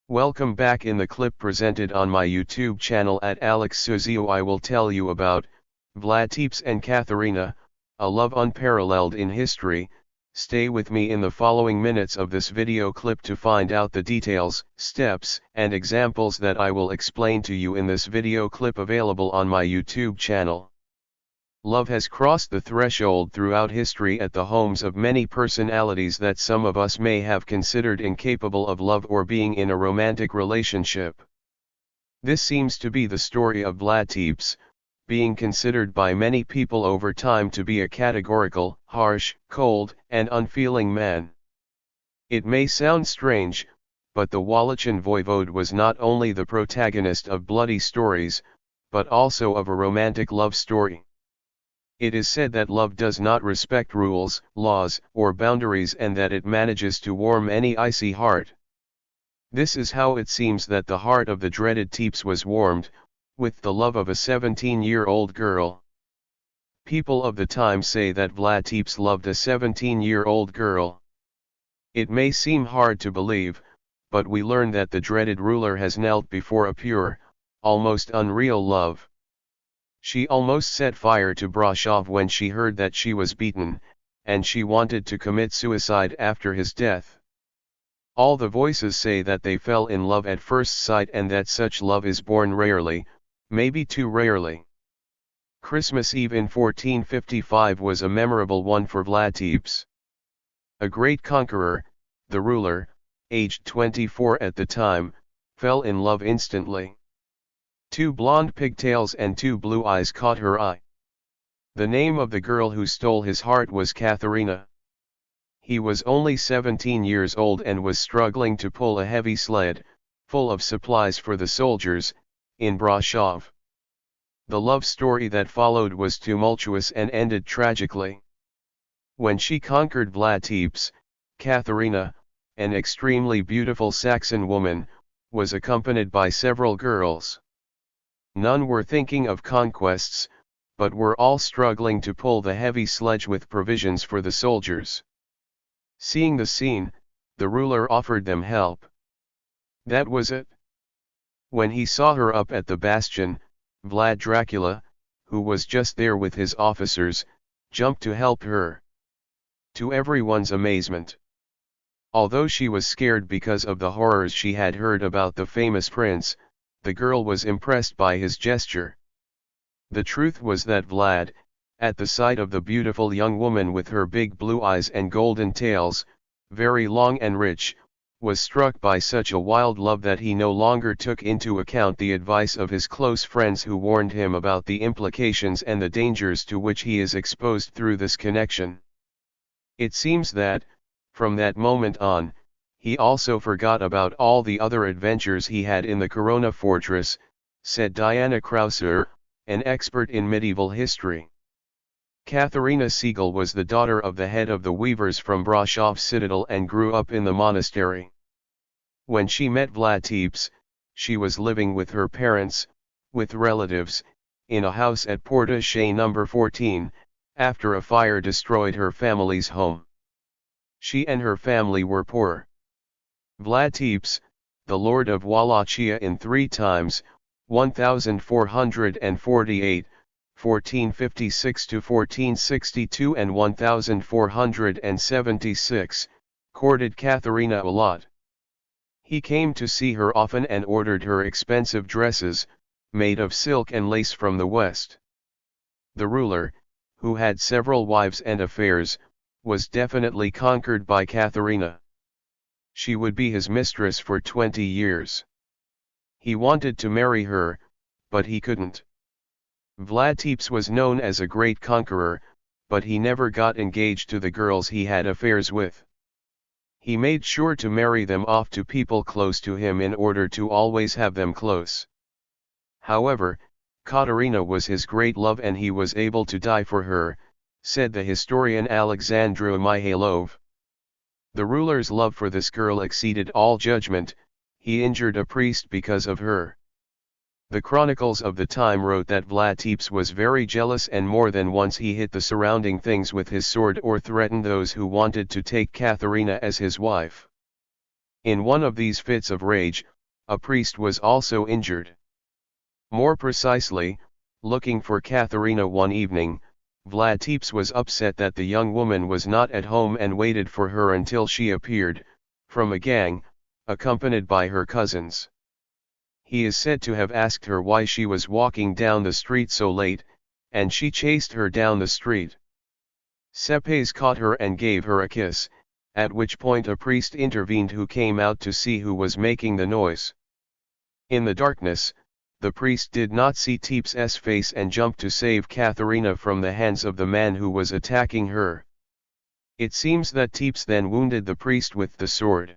Welcome back. In the clip presented on my YouTube channel at Alex Suzio, I will tell you about Vlad Tepes and Katharina, a love unparalleled in history. Stay with me in the following minutes of this video clip to find out the details, steps, and examples that I will explain to you in this video clip available on my YouTube channel. Love has crossed the threshold throughout history at the homes of many personalities that some of us may have considered incapable of love or being in a romantic relationship. This seems to be the story of Vlad Tepes, being considered by many people over time to be a categorical, harsh, cold, and unfeeling man. It may sound strange, but the Wallachian voivode was not only the protagonist of bloody stories, but also of a romantic love story. It is said that love does not respect rules, laws, or boundaries, and that it manages to warm any icy heart. This is how it seems that the heart of the dreaded Tepes was warmed, with the love of a 17-year-old girl. People of the time say that Vlad Tepes loved a 17-year-old girl. It may seem hard to believe, but we learn that the dreaded ruler has knelt before a pure, almost unreal love. She almost set fire to Brashov when she heard that she was beaten, and she wanted to commit suicide after his death. All the voices say that they fell in love at first sight and that such love is born rarely, maybe too rarely. Christmas Eve in 1455 was a memorable one for Vlad Tepes. A great conqueror, the ruler, aged 24 at the time, fell in love instantly. Two blonde pigtails and two blue eyes caught her eye. The name of the girl who stole his heart was Katharina. He was only 17 years old and was struggling to pull a heavy sled, full of supplies for the soldiers, in Brashov. The love story that followed was tumultuous and ended tragically. When she conquered Vlad Tepes, Katharina, an extremely beautiful Saxon woman, was accompanied by several girls. None were thinking of conquests, but were all struggling to pull the heavy sledge with provisions for the soldiers. Seeing the scene, the ruler offered them help. That was it. When he saw her up at the bastion, Vlad Dracula, who was just there with his officers, jumped to help her. To everyone's amazement. Although she was scared because of the horrors she had heard about the famous prince, the girl was impressed by his gesture. The truth was that Vlad, at the sight of the beautiful young woman with her big blue eyes and golden tails, very long and rich, was struck by such a wild love that he no longer took into account the advice of his close friends who warned him about the implications and the dangers to which he is exposed through this connection. It seems that, from that moment on, he also forgot about all the other adventures he had in the Corona fortress, said Diana Krauser, an expert in medieval history. Katharina Siegel was the daughter of the head of the weavers from Brashov citadel and grew up in the monastery. When she met Vlad Tepes, she was living with her parents, with relatives, in a house at Porta Shea No. 14, after a fire destroyed her family's home. She and her family were poor. Vlad Tepes, the Lord of Wallachia in 3 times, 1448, 1456–1462 and 1476, courted Katharina a lot. He came to see her often and ordered her expensive dresses, made of silk and lace from the West. The ruler, who had several wives and affairs, was definitely conquered by Katharina. She would be his mistress for 20 years. He wanted to marry her, but he couldn't. Vlad Tepes was known as a great conqueror, but he never got engaged to the girls he had affairs with. He made sure to marry them off to people close to him in order to always have them close. However, Katerina was his great love and he was able to die for her, said the historian Alexandru Mihailov. The ruler's love for this girl exceeded all judgment, he injured a priest because of her. The chronicles of the time wrote that Vlad Tepes was very jealous and more than once he hit the surrounding things with his sword or threatened those who wanted to take Katharina as his wife. In one of these fits of rage, a priest was also injured. More precisely, looking for Katharina one evening, Vlad Tepes was upset that the young woman was not at home and waited for her until she appeared, from a gang, accompanied by her cousins. He is said to have asked her why she was walking down the street so late, and she chased her down the street. Cepes caught her and gave her a kiss, at which point a priest intervened who came out to see who was making the noise. In the darkness, the priest did not see Tepes' face and jumped to save Katharina from the hands of the man who was attacking her. It seems that Tepes then wounded the priest with the sword.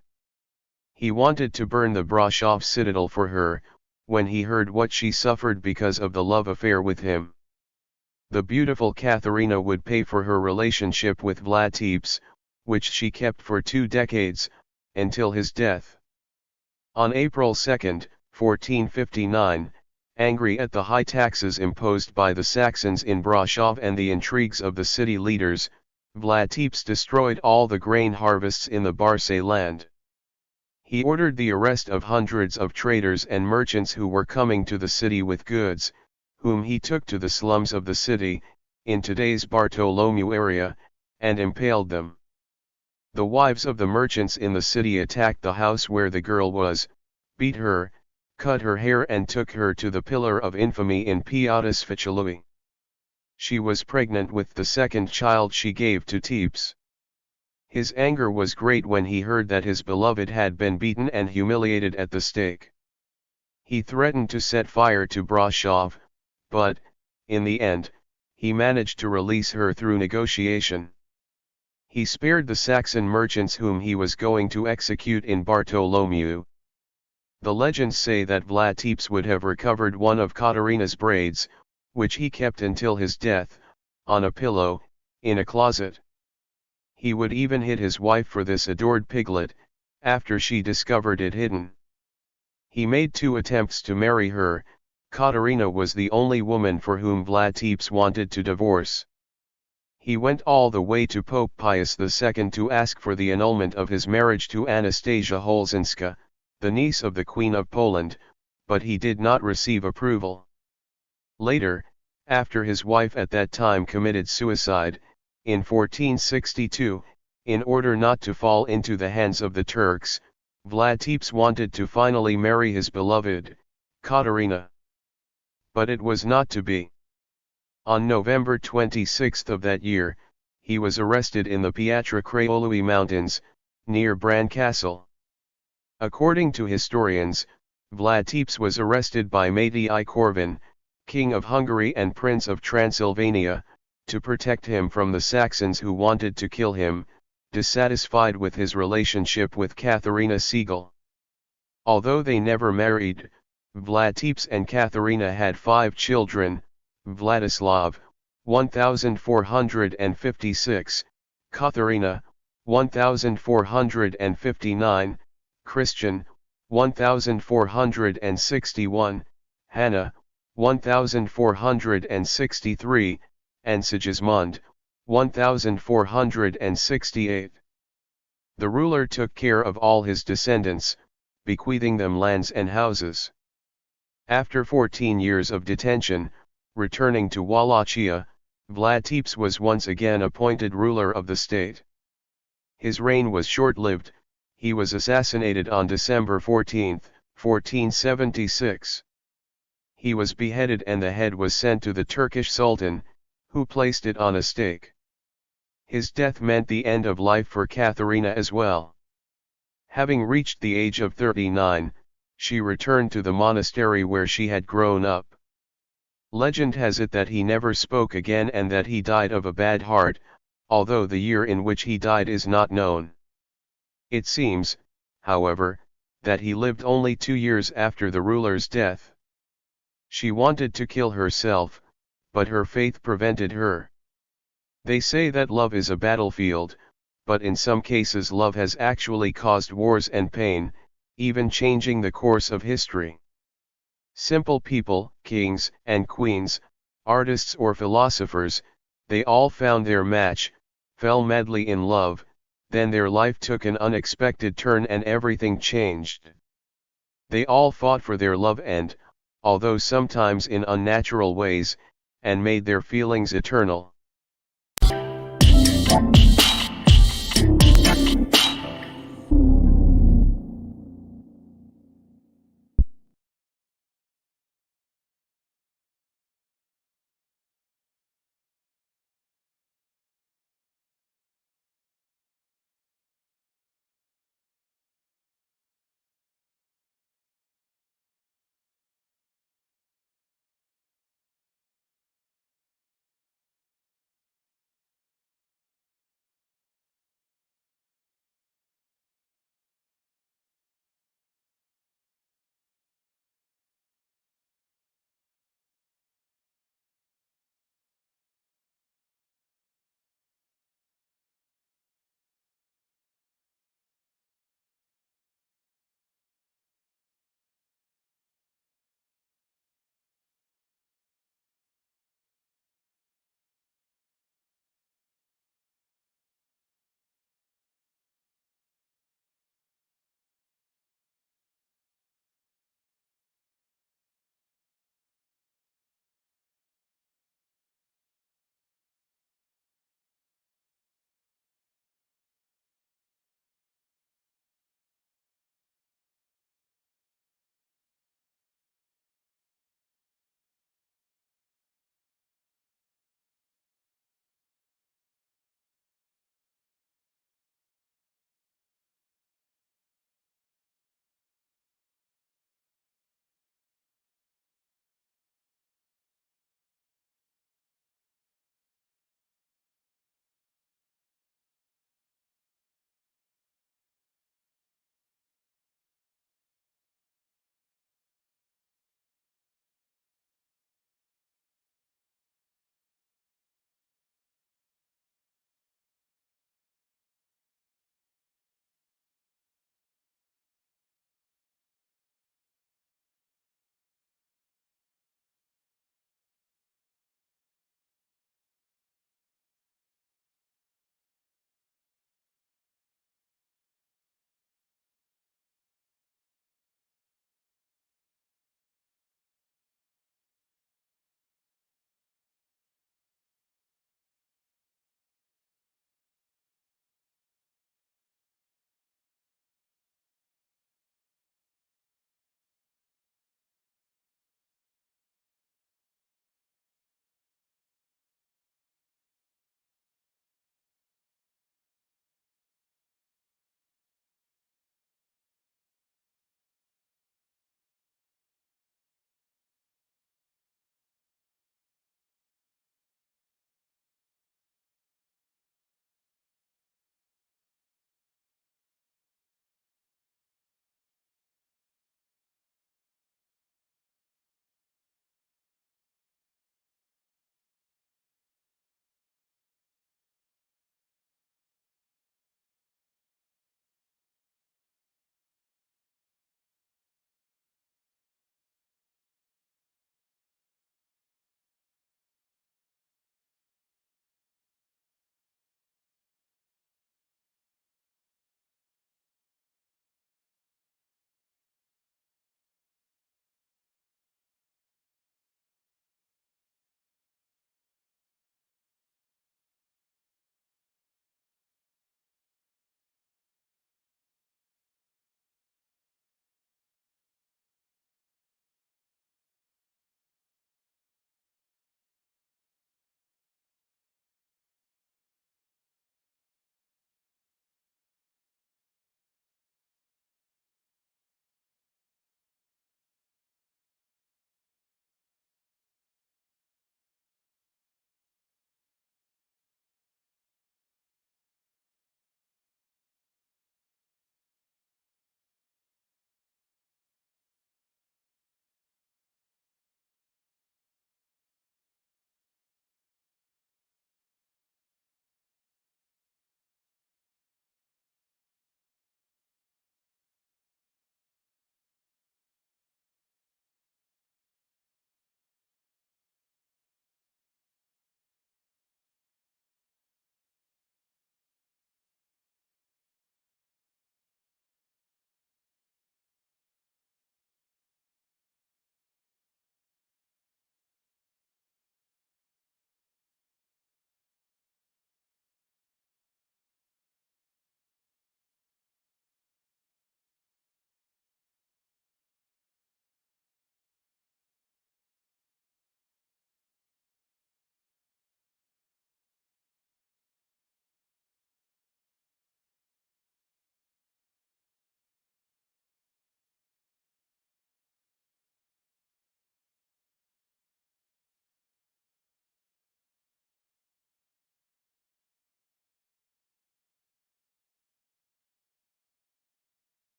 He wanted to burn the Brashov citadel for her, when he heard what she suffered because of the love affair with him. The beautiful Katharina would pay for her relationship with Vlad Tepes, which she kept for 2 decades, until his death. On April 2, 1459, angry at the high taxes imposed by the Saxons in Brashov and the intrigues of the city leaders, Vlad Tepes destroyed all the grain harvests in the Barcay land. He ordered the arrest of hundreds of traders and merchants who were coming to the city with goods, whom he took to the slums of the city, in today's Bartholomew area, and impaled them. The wives of the merchants in the city attacked the house where the girl was, beat her, cut her hair and took her to the pillar of infamy in Piața Sfăcelui. She was pregnant with the second child she gave to Tepes. His anger was great when he heard that his beloved had been beaten and humiliated at the stake. He threatened to set fire to Brashov, but, in the end, he managed to release her through negotiation. He spared the Saxon merchants whom he was going to execute in Bartholomew. The legends say that Vlad Tepes would have recovered one of Katarina's braids, which he kept until his death, on a pillow, in a closet. He would even hit his wife for this adored piglet, after she discovered it hidden. He made 2 attempts to marry her. Katarina was the only woman for whom Vlad Tepes wanted to divorce. He went all the way to Pope Pius II to ask for the annulment of his marriage to Anastasia Holzinska, the niece of the Queen of Poland, but he did not receive approval. Later, after his wife at that time committed suicide, in 1462, in order not to fall into the hands of the Turks, Vlad Tepes wanted to finally marry his beloved, Katarina. But it was not to be. On November 26 of that year, he was arrested in the Piatra Craiului Mountains, near Bran Castle. According to historians, Vlad Tepes was arrested by Máté Corvin, King of Hungary and Prince of Transylvania, to protect him from the Saxons who wanted to kill him, dissatisfied with his relationship with Katharina Siegel. Although they never married, Vlad Tepes and Katharina had 5 children: Vladislav, 1456, Katharina, 1459, Christian, 1461, Hannah, 1463, and Sigismund, 1468. The ruler took care of all his descendants, bequeathing them lands and houses. After 14 years of detention, returning to Wallachia, Vlad Tepes was once again appointed ruler of the state. His reign was short-lived. He was assassinated on December 14, 1476. He was beheaded and the head was sent to the Turkish Sultan, who placed it on a stake. His death meant the end of life for Katharina as well. Having reached the age of 39, she returned to the monastery where she had grown up. Legend has it that he never spoke again and that he died of a bad heart, although the year in which he died is not known. It seems, however, that he lived only 2 years after the ruler's death. She wanted to kill herself, but her faith prevented her. They say that love is a battlefield, but in some cases love has actually caused wars and pain, even changing the course of history. Simple people, kings and queens, artists or philosophers, they all found their match, fell madly in love, then their life took an unexpected turn and everything changed. They all fought for their love and, although sometimes in unnatural ways, and made their feelings eternal.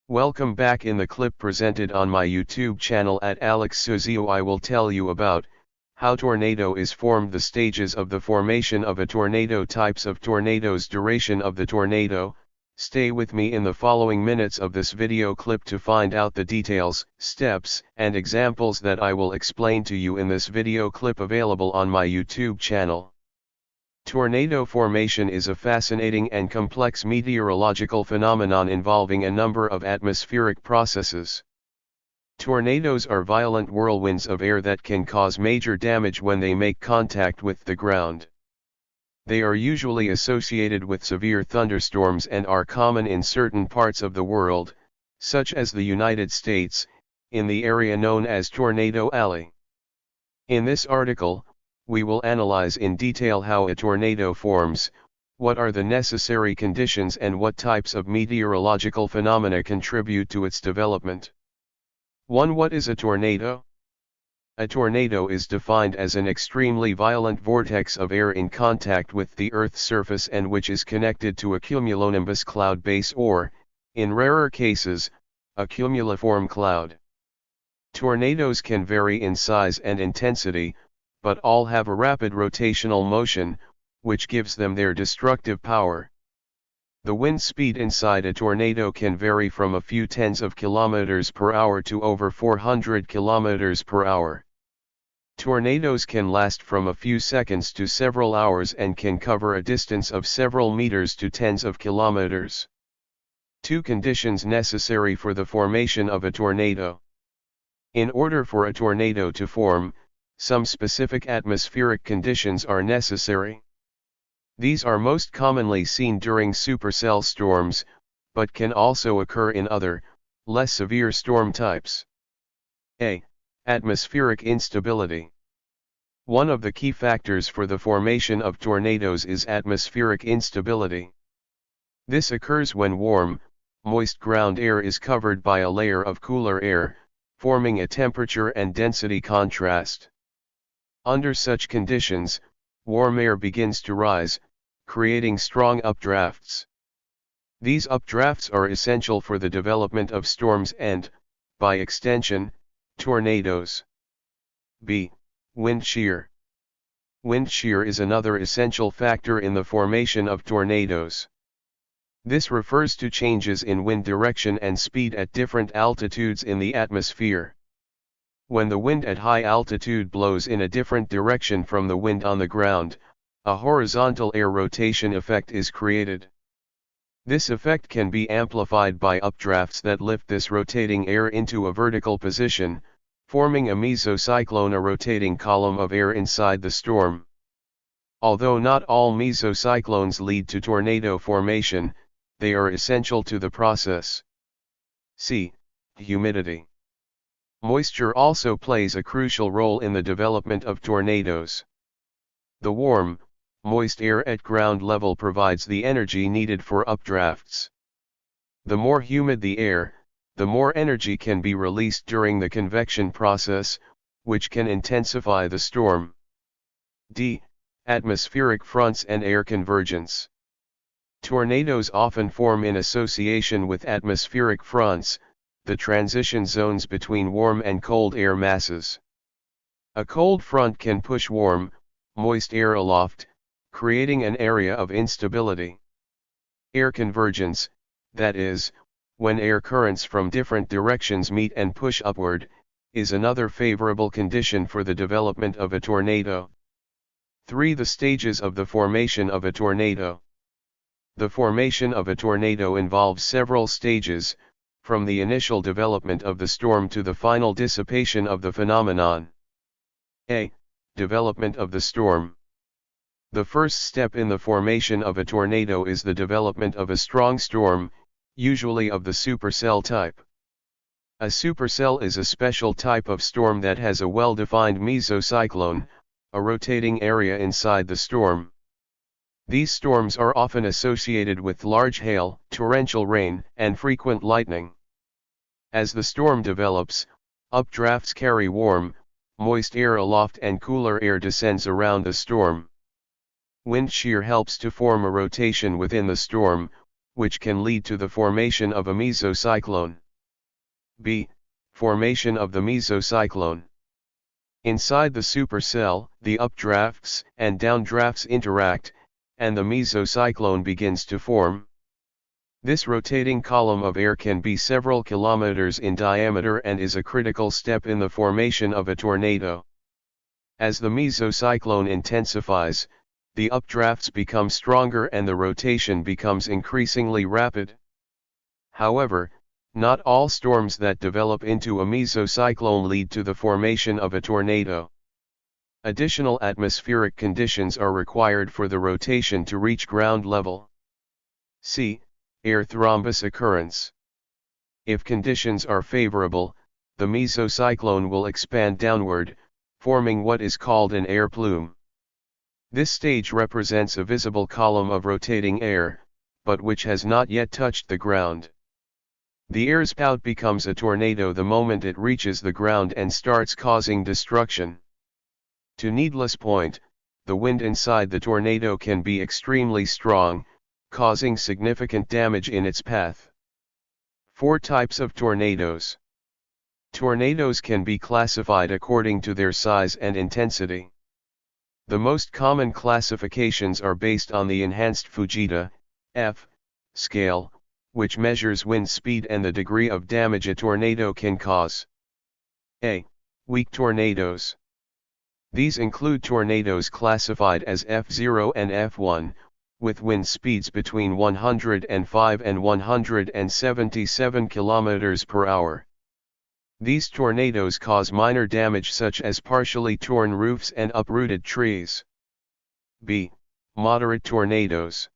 Welcome back. In the clip presented on my YouTube channel at Alex Suzio, I will tell you about how tornado is formed, the stages of the formation of a tornado, types of tornadoes, duration of the tornado. Stay with me in the following minutes of this video clip to find out the details, steps, and examples that I will explain to you in this video clip available on my YouTube channel. Tornado formation is a fascinating and complex meteorological phenomenon involving a number of atmospheric processes. Tornadoes are violent whirlwinds of air that can cause major damage when they make contact with the ground. They are usually associated with severe thunderstorms and are common in certain parts of the world, such as the United States, in the area known as Tornado Alley. In this article, we will analyze in detail how a tornado forms, what are the necessary conditions, and what types of meteorological phenomena contribute to its development. 1. What is a tornado? A tornado is defined as an extremely violent vortex of air in contact with the Earth's surface and which is connected to a cumulonimbus cloud base or, in rarer cases, a cumuliform cloud. Tornadoes can vary in size and intensity, but all have a rapid rotational motion, which gives them their destructive power. The wind speed inside a tornado can vary from a few tens of kilometers per hour to over 400 kilometers per hour. Tornadoes can last from a few seconds to several hours and can cover a distance of several meters to tens of kilometers. 2 conditions necessary for the formation of a tornado. In order for a tornado to form, some specific atmospheric conditions are necessary. These are most commonly seen during supercell storms, but can also occur in other, less severe storm types. A. Atmospheric instability. One of the key factors for the formation of tornadoes is atmospheric instability. This occurs when warm, moist ground air is covered by a layer of cooler air, forming a temperature and density contrast. Under such conditions, warm air begins to rise, creating strong updrafts. These updrafts are essential for the development of storms and, by extension, tornadoes. B. Wind shear. Wind shear is another essential factor in the formation of tornadoes. This refers to changes in wind direction and speed at different altitudes in the atmosphere. When the wind at high altitude blows in a different direction from the wind on the ground, a horizontal air rotation effect is created. This effect can be amplified by updrafts that lift this rotating air into a vertical position, forming a mesocyclone, a rotating column of air inside the storm. Although not all mesocyclones lead to tornado formation, they are essential to the process. C. Humidity. Moisture also plays a crucial role in the development of tornadoes. The warm, moist air at ground level provides the energy needed for updrafts. The more humid the air, the more energy can be released during the convection process, which can intensify the storm. D. Atmospheric fronts and air convergence. Tornadoes often form in association with atmospheric fronts, the transition zones between warm and cold air masses. A cold front can push warm, moist air aloft, creating an area of instability. Air convergence, that is, when air currents from different directions meet and push upward, is another favorable condition for the development of a tornado. 3. The stages of the formation of a tornado. The formation of a tornado involves several stages, from the initial development of the storm to the final dissipation of the phenomenon. A. Development of the storm. The first step in the formation of a tornado is the development of a strong storm, usually of the supercell type. A supercell is a special type of storm that has a well-defined mesocyclone, a rotating area inside the storm. These storms are often associated with large hail, torrential rain, and frequent lightning. As the storm develops, updrafts carry warm, moist air aloft and cooler air descends around the storm. Wind shear helps to form a rotation within the storm, which can lead to the formation of a mesocyclone. B. Formation of the mesocyclone. Inside the supercell, the updrafts and downdrafts interact, and the mesocyclone begins to form. This rotating column of air can be several kilometers in diameter and is a critical step in the formation of a tornado. As the mesocyclone intensifies, the updrafts become stronger and the rotation becomes increasingly rapid. However, not all storms that develop into a mesocyclone lead to the formation of a tornado. Additional atmospheric conditions are required for the rotation to reach ground level. C. Air thrombus occurrence. If conditions are favorable, the mesocyclone will expand downward, forming what is called an air plume. This stage represents a visible column of rotating air, but which has not yet touched the ground. The air spout becomes a tornado the moment it reaches the ground and starts causing destruction. To needless point, the wind inside the tornado can be extremely strong, causing significant damage in its path. 4 types of tornadoes. Tornadoes can be classified according to their size and intensity. The most common classifications are based on the enhanced Fujita F scale, which measures wind speed and the degree of damage a tornado can cause. A. Weak tornadoes. These include tornadoes classified as F0 and F1, with wind speeds between 105 and 177 km per hour. These tornadoes cause minor damage such as partially torn roofs and uprooted trees. B. Moderate tornadoes.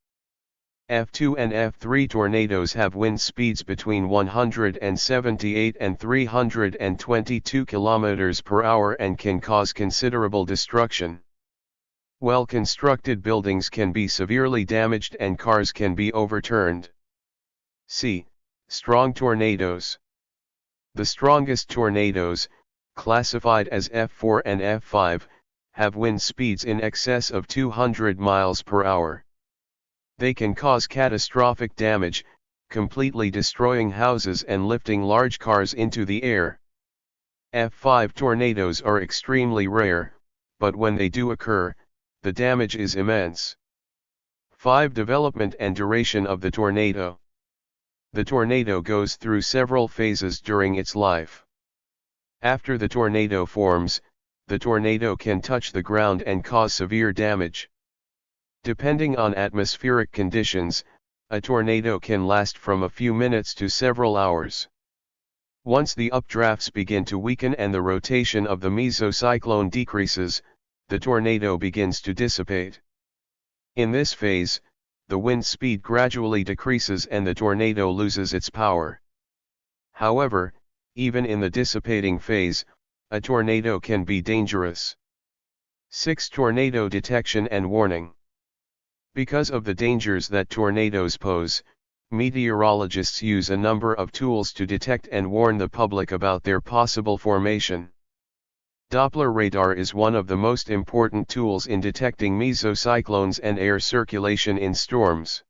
F2 and F3 tornadoes have wind speeds between 178 and 322 km per hour and can cause considerable destruction. Well-constructed buildings can be severely damaged and cars can be overturned. C. Strong tornadoes. The strongest tornadoes, classified as F4 and F5, have wind speeds in excess of 200 miles per hour. They can cause catastrophic damage, completely destroying houses and lifting large cars into the air. F5 tornadoes are extremely rare, but when they do occur, the damage is immense. 5. Development and duration of the tornado. The tornado goes through several phases during its life. After the tornado forms, the tornado can touch the ground and cause severe damage. Depending on atmospheric conditions, a tornado can last from a few minutes to several hours. Once the updrafts begin to weaken and the rotation of the mesocyclone decreases, the tornado begins to dissipate. In this phase, the wind speed gradually decreases and the tornado loses its power. However, even in the dissipating phase, a tornado can be dangerous. 6. Tornado detection and warning. Because of the dangers that tornadoes pose, meteorologists use a number of tools to detect and warn the public about their possible formation. Doppler radar is one of the most important tools in detecting mesocyclones and air circulation in storms.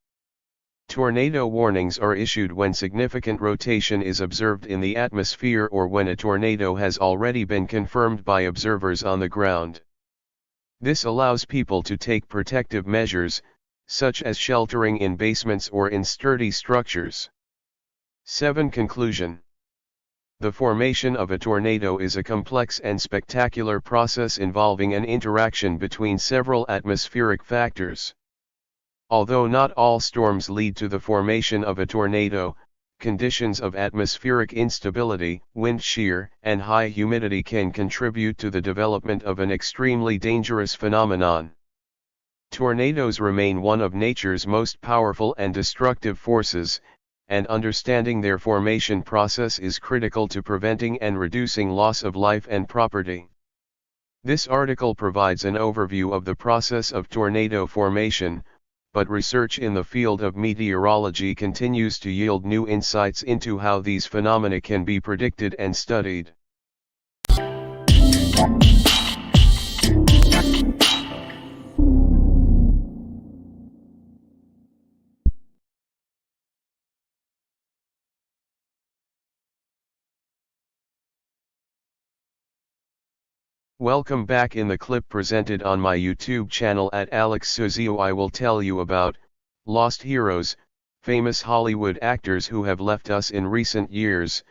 Tornado warnings are issued when significant rotation is observed in the atmosphere or when a tornado has already been confirmed by observers on the ground. This allows people to take protective measures, such as sheltering in basements or in sturdy structures. 7. Conclusion. The formation of a tornado is a complex and spectacular process involving an interaction between several atmospheric factors. Although not all storms lead to the formation of a tornado, conditions of atmospheric instability, wind shear, and high humidity can contribute to the development of an extremely dangerous phenomenon. Tornadoes remain one of nature's most powerful and destructive forces, and understanding their formation process is critical to preventing and reducing loss of life and property. This article provides an overview of the process of tornado formation, but research in the field of meteorology continues to yield new insights into how these phenomena can be predicted and studied. Welcome back. In the clip presented on my YouTube channel at Alex Suzio, I will tell you about lost heroes, famous Hollywood actors who have left us in recent years.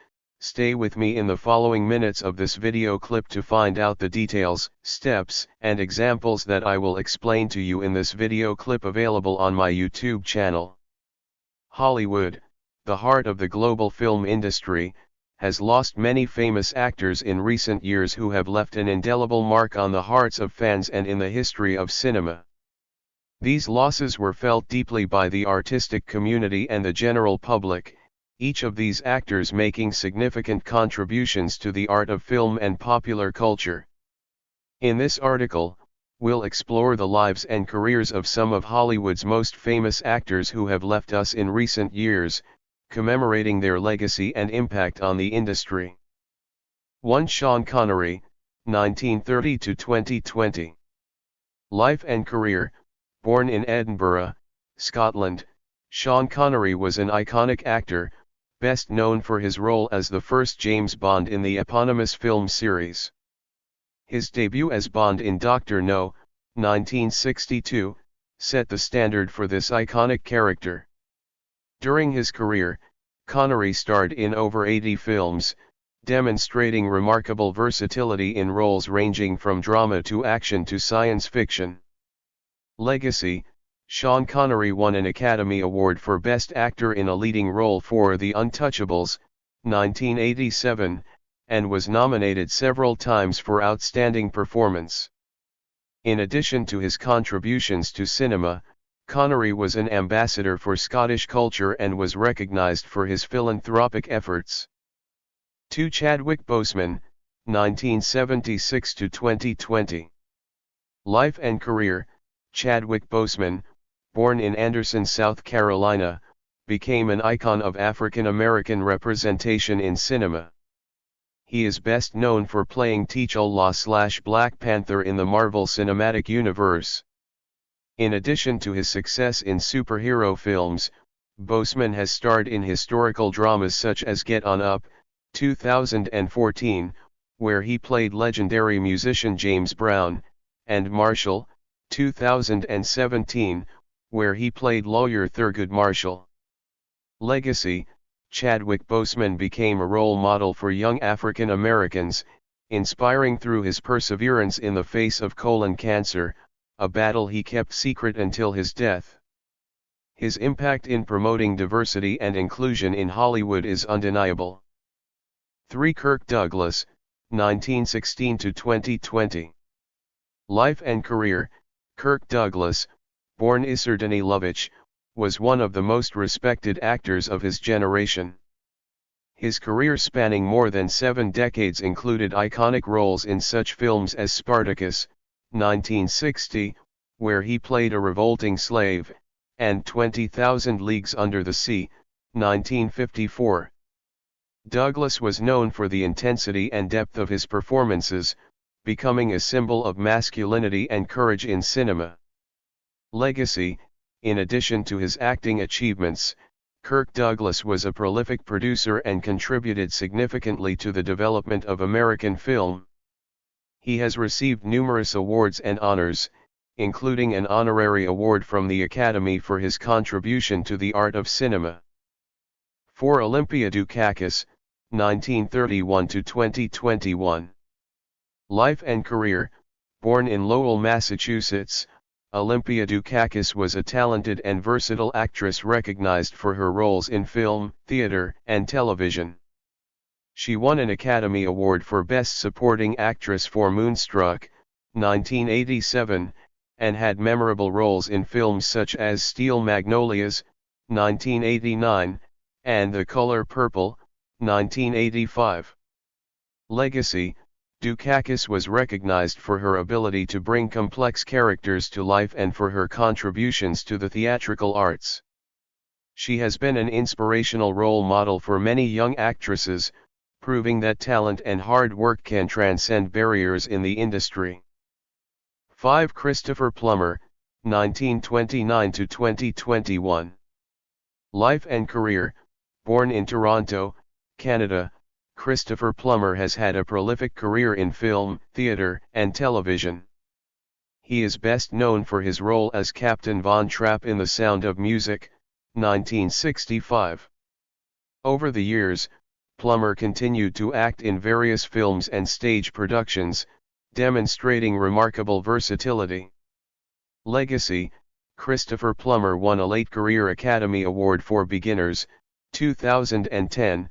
Stay with me in the following minutes of this video clip to find out the details, steps, and examples that I will explain to you in this video clip available on my YouTube channel. Hollywood, the heart of the global film industry, has lost many famous actors in recent years who have left an indelible mark on the hearts of fans and in the history of cinema. These losses were felt deeply by the artistic community and the general public, each of these actors making significant contributions to the art of film and popular culture. In this article, we'll explore the lives and careers of some of Hollywood's most famous actors who have left us in recent years, commemorating their legacy and impact on the industry. 1. Sean Connery, 1930 to 2020. Life and career. Born in Edinburgh, Scotland, Sean Connery was an iconic actor, best known for his role as the first James Bond in the eponymous film series. His debut as Bond in Dr. No, 1962, set the standard for this iconic character. During his career, Connery starred in over 80 films, demonstrating remarkable versatility in roles ranging from drama to action to science fiction. Legacy. Sean Connery won an Academy Award for Best Actor in a Leading Role for The Untouchables, 1987, and was nominated several times for Outstanding Performance. In addition to his contributions to cinema, Connery was an ambassador for Scottish culture and was recognized for his philanthropic efforts. 2. Chadwick Boseman, 1976 to 2020. Life and career. Chadwick Boseman, born in Anderson, South Carolina, became an icon of African American representation in cinema. He is best known for playing T'Challa/Black Panther in the Marvel Cinematic Universe. In addition to his success in superhero films, Boseman has starred in historical dramas such as Get On Up, 2014, where he played legendary musician James Brown, and Marshall, 2017, where he played lawyer Thurgood Marshall. Legacy. Chadwick Boseman became a role model for young African Americans, inspiring through his perseverance in the face of colon cancer, a battle he kept secret until his death. His impact in promoting diversity and inclusion in Hollywood is undeniable. 3. Kirk Douglas, 1916 to 2020. Life and career. Kirk Douglas, born Isser Danilovich, was one of the most respected actors of his generation. His career spanning more than 7 decades included iconic roles in such films as Spartacus, 1960, where he played a revolting slave, and 20,000 Leagues Under the Sea, 1954. Douglas was known for the intensity and depth of his performances, becoming a symbol of masculinity and courage in cinema. Legacy. In addition to his acting achievements, Kirk Douglas was a prolific producer and contributed significantly to the development of American film. He has received numerous awards and honors, including an honorary award from the Academy for his contribution to the art of cinema. 4. Olympia Dukakis, 1931 to 2021. Life and career. Born in Lowell, Massachusetts, Olympia Dukakis was a talented and versatile actress recognized for her roles in film, theater, and television. She won an Academy Award for Best Supporting Actress for Moonstruck, 1987, and had memorable roles in films such as Steel Magnolias, 1989, and The Color Purple, 1985. Legacy. Dukakis was recognized for her ability to bring complex characters to life and for her contributions to the theatrical arts. She has been an inspirational role model for many young actresses, proving that talent and hard work can transcend barriers in the industry. 5. Christopher Plummer, 1929 to 2021. Life and career. Born in Toronto, Canada, Christopher Plummer has had a prolific career in film, theatre, and television. He is best known for his role as Captain Von Trapp in The Sound of Music, 1965. Over the years, Plummer continued to act in various films and stage productions, demonstrating remarkable versatility. Legacy. Christopher Plummer won a late career Academy Award for Beginners, 2010,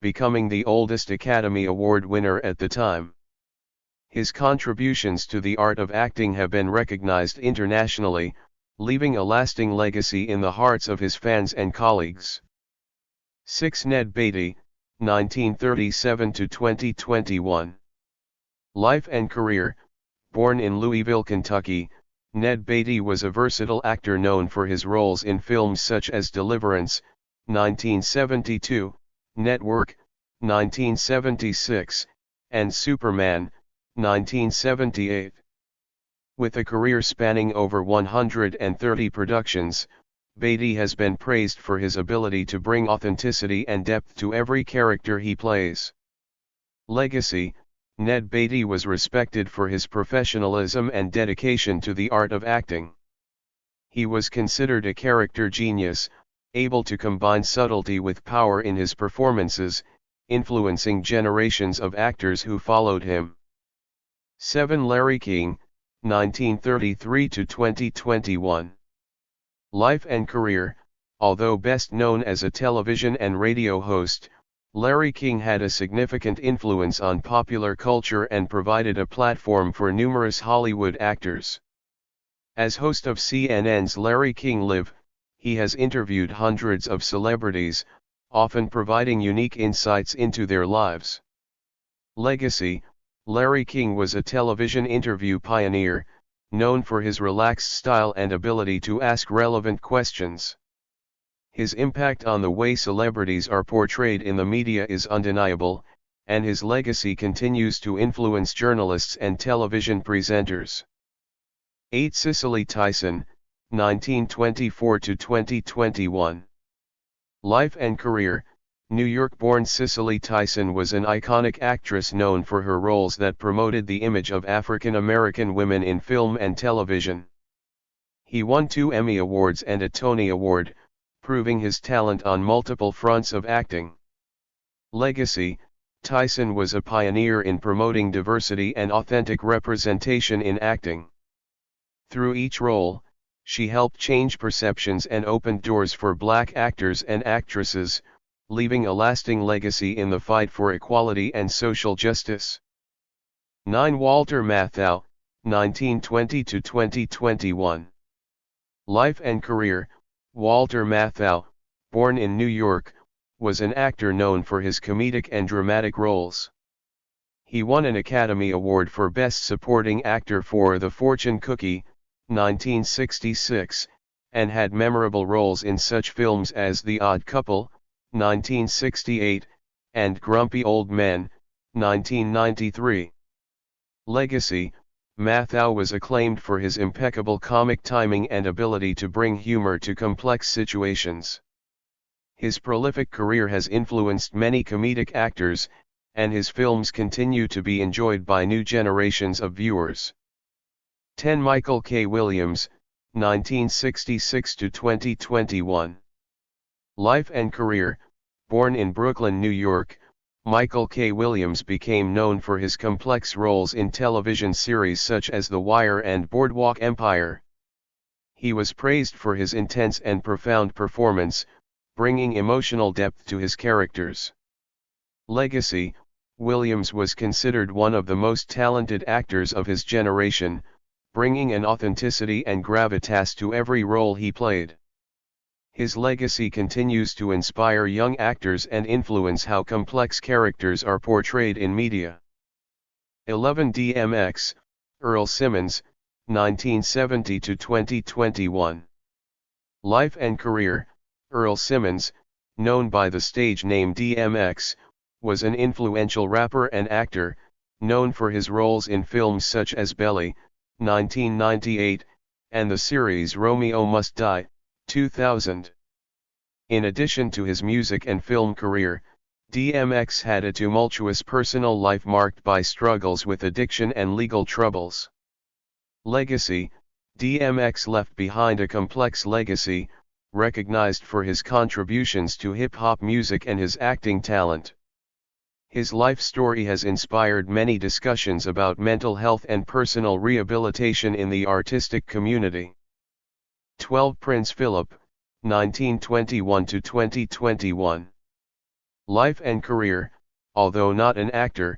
becoming the oldest Academy Award winner at the time. His contributions to the art of acting have been recognized internationally, leaving a lasting legacy in the hearts of his fans and colleagues. 6. Ned Beatty, 1937 to 2021. Life and career. Born in Louisville, Kentucky, Ned Beatty was a versatile actor known for his roles in films such as Deliverance, 1972, Network, 1976, and Superman, 1978. With a career spanning over 130 productions, Beatty has been praised for his ability to bring authenticity and depth to every character he plays. Legacy. Ned Beatty was respected for his professionalism and dedication to the art of acting. He was considered a character genius, able to combine subtlety with power in his performances, influencing generations of actors who followed him. 7. Larry King, 1933 to 2021. Life and career. Although best known as a television and radio host, Larry King had a significant influence on popular culture and provided a platform for numerous Hollywood actors. As host of CNN's Larry King Live, he has interviewed hundreds of celebrities, often providing unique insights into their lives. Legacy. Larry King was a television interview pioneer, known for his relaxed style and ability to ask relevant questions. His impact on the way celebrities are portrayed in the media is undeniable, and his legacy continues to influence journalists and television presenters. 8. Cicely Tyson, 1924 to 2021. Life and career. New York-born Cicely Tyson was an iconic actress known for her roles that promoted the image of African American women in film and television. He won 2 Emmy Awards and a Tony Award, proving his talent on multiple fronts of acting. Legacy. Tyson was a pioneer in promoting diversity and authentic representation in acting. Through each role, she helped change perceptions and opened doors for Black actors and actresses, leaving a lasting legacy in the fight for equality and social justice. 9. Walter Matthau, 1920 to 2021. Life and career. Walter Matthau, born in New York, was an actor known for his comedic and dramatic roles. He won an Academy Award for Best Supporting Actor for The Fortune Cookie, 1966, and had memorable roles in such films as The Odd Couple, 1968, and Grumpy Old Men, 1993. Legacy. Matthau was acclaimed for his impeccable comic timing and ability to bring humor to complex situations. His prolific career has influenced many comedic actors, and his films continue to be enjoyed by new generations of viewers. 10. Michael K. Williams, 1966 to 2021. Life and career. Born in Brooklyn, New York, Michael K. Williams became known for his complex roles in television series such as The Wire and Boardwalk Empire. He was praised for his intense and profound performance, bringing emotional depth to his characters. Legacy. Williams was considered one of the most talented actors of his generation, bringing an authenticity and gravitas to every role he played. His legacy continues to inspire young actors and influence how complex characters are portrayed in media. 11 DMX, Earl Simmons, 1970 to 2021. Life and career: Earl Simmons, known by the stage name DMX, was an influential rapper and actor, known for his roles in films such as Belly, 1998, and the series Romeo Must Die, 2000. In addition to his music and film career, DMX had a tumultuous personal life marked by struggles with addiction and legal troubles. Legacy: DMX left behind a complex legacy, recognized for his contributions to hip-hop music and his acting talent. His life story has inspired many discussions about mental health and personal rehabilitation in the artistic community. 12 Prince Philip, 1921 to 2021. Life and career: although not an actor,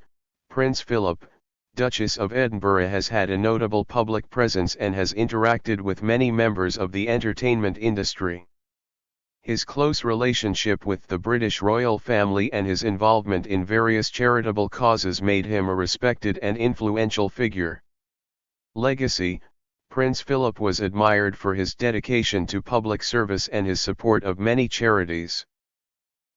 Prince Philip, Duchess of Edinburgh, has had a notable public presence and has interacted with many members of the entertainment industry. His close relationship with the British royal family and his involvement in various charitable causes made him a respected and influential figure. Legacy: Prince Philip was admired for his dedication to public service and his support of many charities.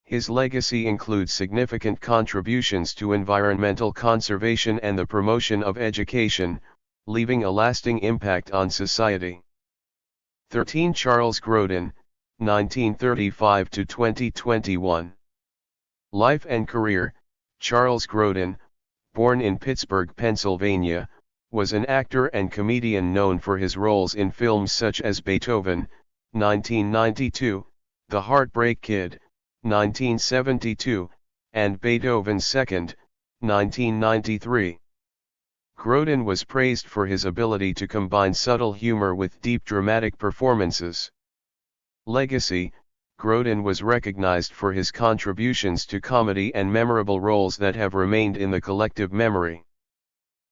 His legacy includes significant contributions to environmental conservation and the promotion of education, leaving a lasting impact on society. 13 Charles Grodin, 1935 to 2021. Life and career: Charles Grodin, born in Pittsburgh, Pennsylvania, was an actor and comedian known for his roles in films such as Beethoven, 1992, The Heartbreak Kid, 1972, and Beethoven's Second, 1993. Grodin was praised for his ability to combine subtle humor with deep dramatic performances. Legacy: Grodin was recognized for his contributions to comedy and memorable roles that have remained in the collective memory.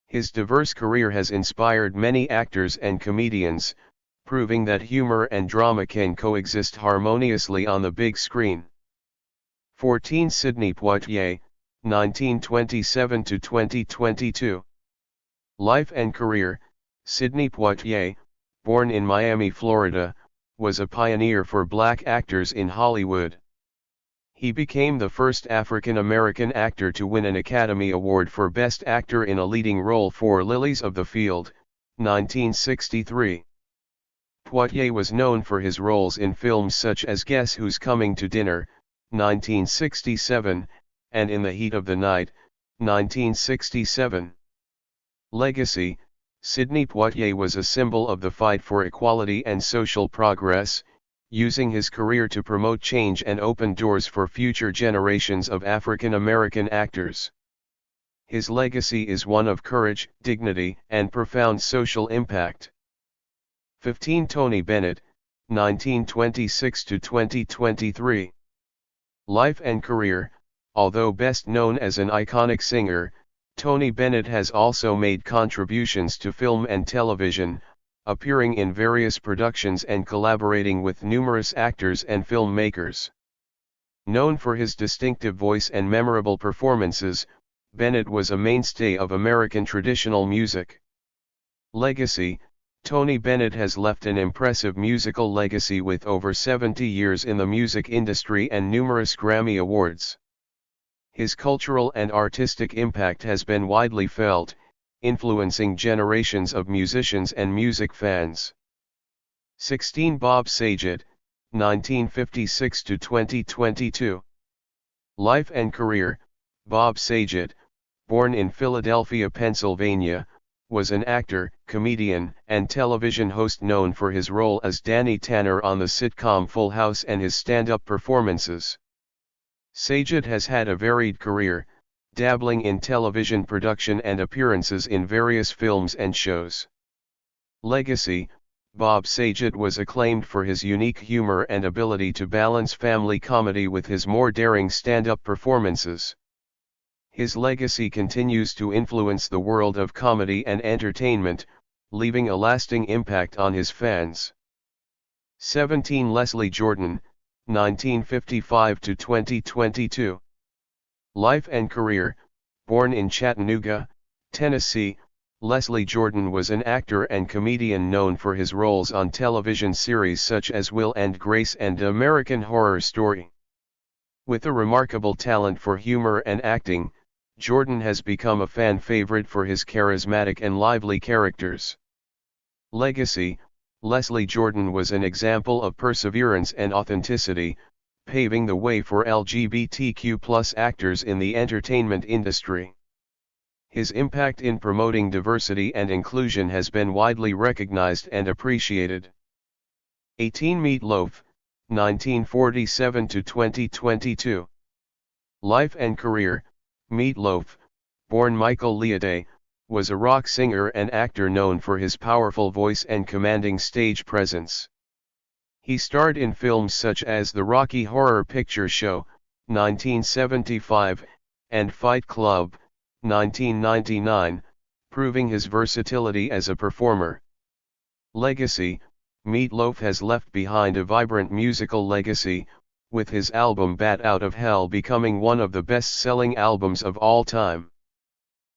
His diverse career has inspired many actors and comedians, proving that humor and drama can coexist harmoniously on the big screen. 14 Sidney Poitier, 1927 to 2022. Life and career: Sidney Poitier, born in Miami, Florida, was a pioneer for black actors in Hollywood. He became the first African American actor to win an Academy Award for Best Actor in a Leading Role for Lilies of the Field, 1963. Poitier was known for his roles in films such as Guess Who's Coming to Dinner, 1967, and In the Heat of the Night, 1967. Legacy: Sidney Poitier was a symbol of the fight for equality and social progress, using his career to promote change and open doors for future generations of African American actors. His legacy is one of courage, dignity, and profound social impact. 15 Tony Bennett, 1926 to 2023. Life and career: although best known as an iconic singer, Tony Bennett has also made contributions to film and television, appearing in various productions and collaborating with numerous actors and filmmakers. Known for his distinctive voice and memorable performances, Bennett was a mainstay of American traditional music. Legacy: Tony Bennett has left an impressive musical legacy with over 70 years in the music industry and numerous Grammy Awards. His cultural and artistic impact has been widely felt, influencing generations of musicians and music fans. 16 Bob Saget, 1956 to 2022. Life and career: Bob Saget, born in Philadelphia, Pennsylvania, was an actor, comedian, and television host known for his role as Danny Tanner on the sitcom Full House and his stand-up performances. Saget has had a varied career, dabbling in television production and appearances in various films and shows. Legacy: Bob Saget was acclaimed for his unique humor and ability to balance family comedy with his more daring stand-up performances. His legacy continues to influence the world of comedy and entertainment, leaving a lasting impact on his fans. 17 Leslie Jordan, 1955 to 2022. Life and career: born in Chattanooga, Tennessee. Leslie Jordan was an actor and comedian known for his roles on television series such as Will and Grace and American Horror Story. With a remarkable talent for humor and acting, Jordan has become a fan favorite for his charismatic and lively characters. Legacy: Leslie Jordan was an example of perseverance and authenticity, paving the way for LGBTQ+ actors in the entertainment industry. His impact in promoting diversity and inclusion has been widely recognized and appreciated. 18 Meatloaf, 1947 to 2022. Life and career: Meatloaf, born Michael Leoday, was a rock singer and actor known for his powerful voice and commanding stage presence. He starred in films such as The Rocky Horror Picture Show, 1975, and Fight Club, 1999, proving his versatility as a performer. Legacy: Meatloaf has left behind a vibrant musical legacy, with his album Bat Out of Hell becoming one of the best-selling albums of all time.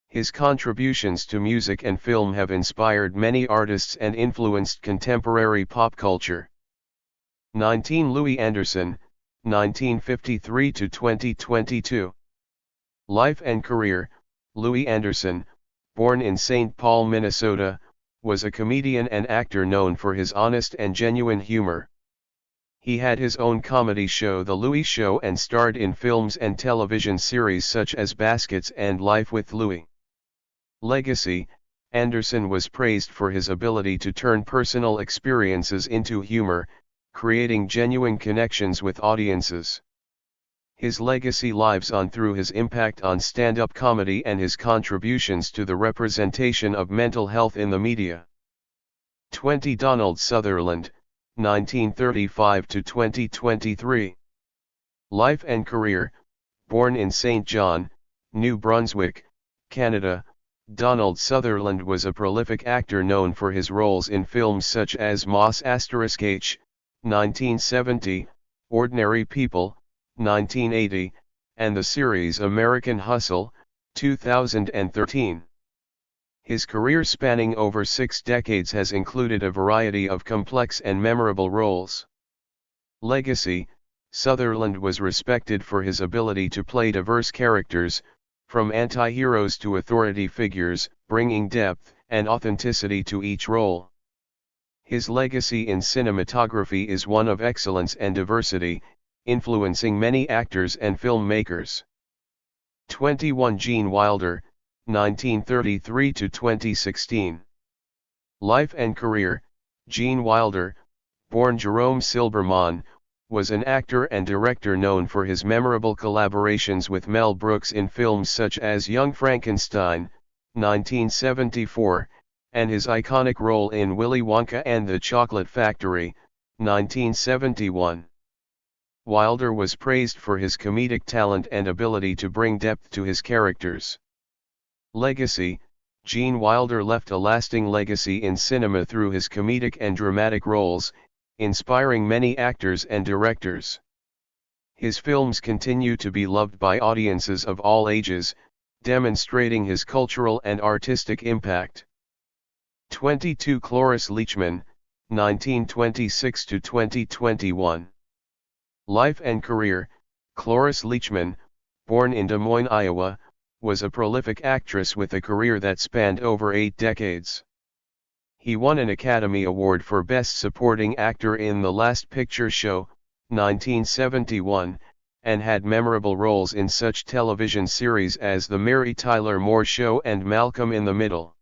His contributions to music and film have inspired many artists and influenced contemporary pop culture. 19 Louis Anderson, 1953 to 2022. Life and career: Louis Anderson, born in St. Paul, Minnesota, was a comedian and actor known for his honest and genuine humor. He had his own comedy show The Louis Show and starred in films and television series such as Baskets and Life with Louis. Legacy: Anderson was praised for his ability to turn personal experiences into humor, creating genuine connections with audiences. His legacy lives on through his impact on stand-up comedy and his contributions to the representation of mental health in the media. 20 Donald Sutherland, 1935 to 2023. Life and career: born in St. John, New Brunswick, Canada, Donald Sutherland was a prolific actor known for his roles in films such as Moss *H, 1970, Ordinary People, 1980, and the series American Hustle, 2013. His career spanning over 6 decades has included a variety of complex and memorable roles. Legacy: Sutherland was respected for his ability to play diverse characters, from anti-heroes to authority figures, bringing depth and authenticity to each role. His legacy in cinematography is one of excellence and diversity, influencing many actors and filmmakers. 21 Gene Wilder, 1933 to 2016. Life and career: Gene Wilder, born Jerome Silberman, was an actor and director known for his memorable collaborations with Mel Brooks in films such as Young Frankenstein, 1974, and his iconic role in Willy Wonka and the Chocolate Factory, 1971. Wilder was praised for his comedic talent and ability to bring depth to his characters. Legacy: Gene Wilder left a lasting legacy in cinema through his comedic and dramatic roles, inspiring many actors and directors. His films continue to be loved by audiences of all ages, demonstrating his cultural and artistic impact. 22 Cloris Leachman, 1926 to 2021. Life and career: Cloris Leachman, born in Des Moines, Iowa, was a prolific actress with a career that spanned over 8 decades. He won an Academy Award for Best Supporting Actor in The Last Picture Show, 1971, and had memorable roles in such television series as The Mary Tyler Moore Show and Malcolm in the Middle.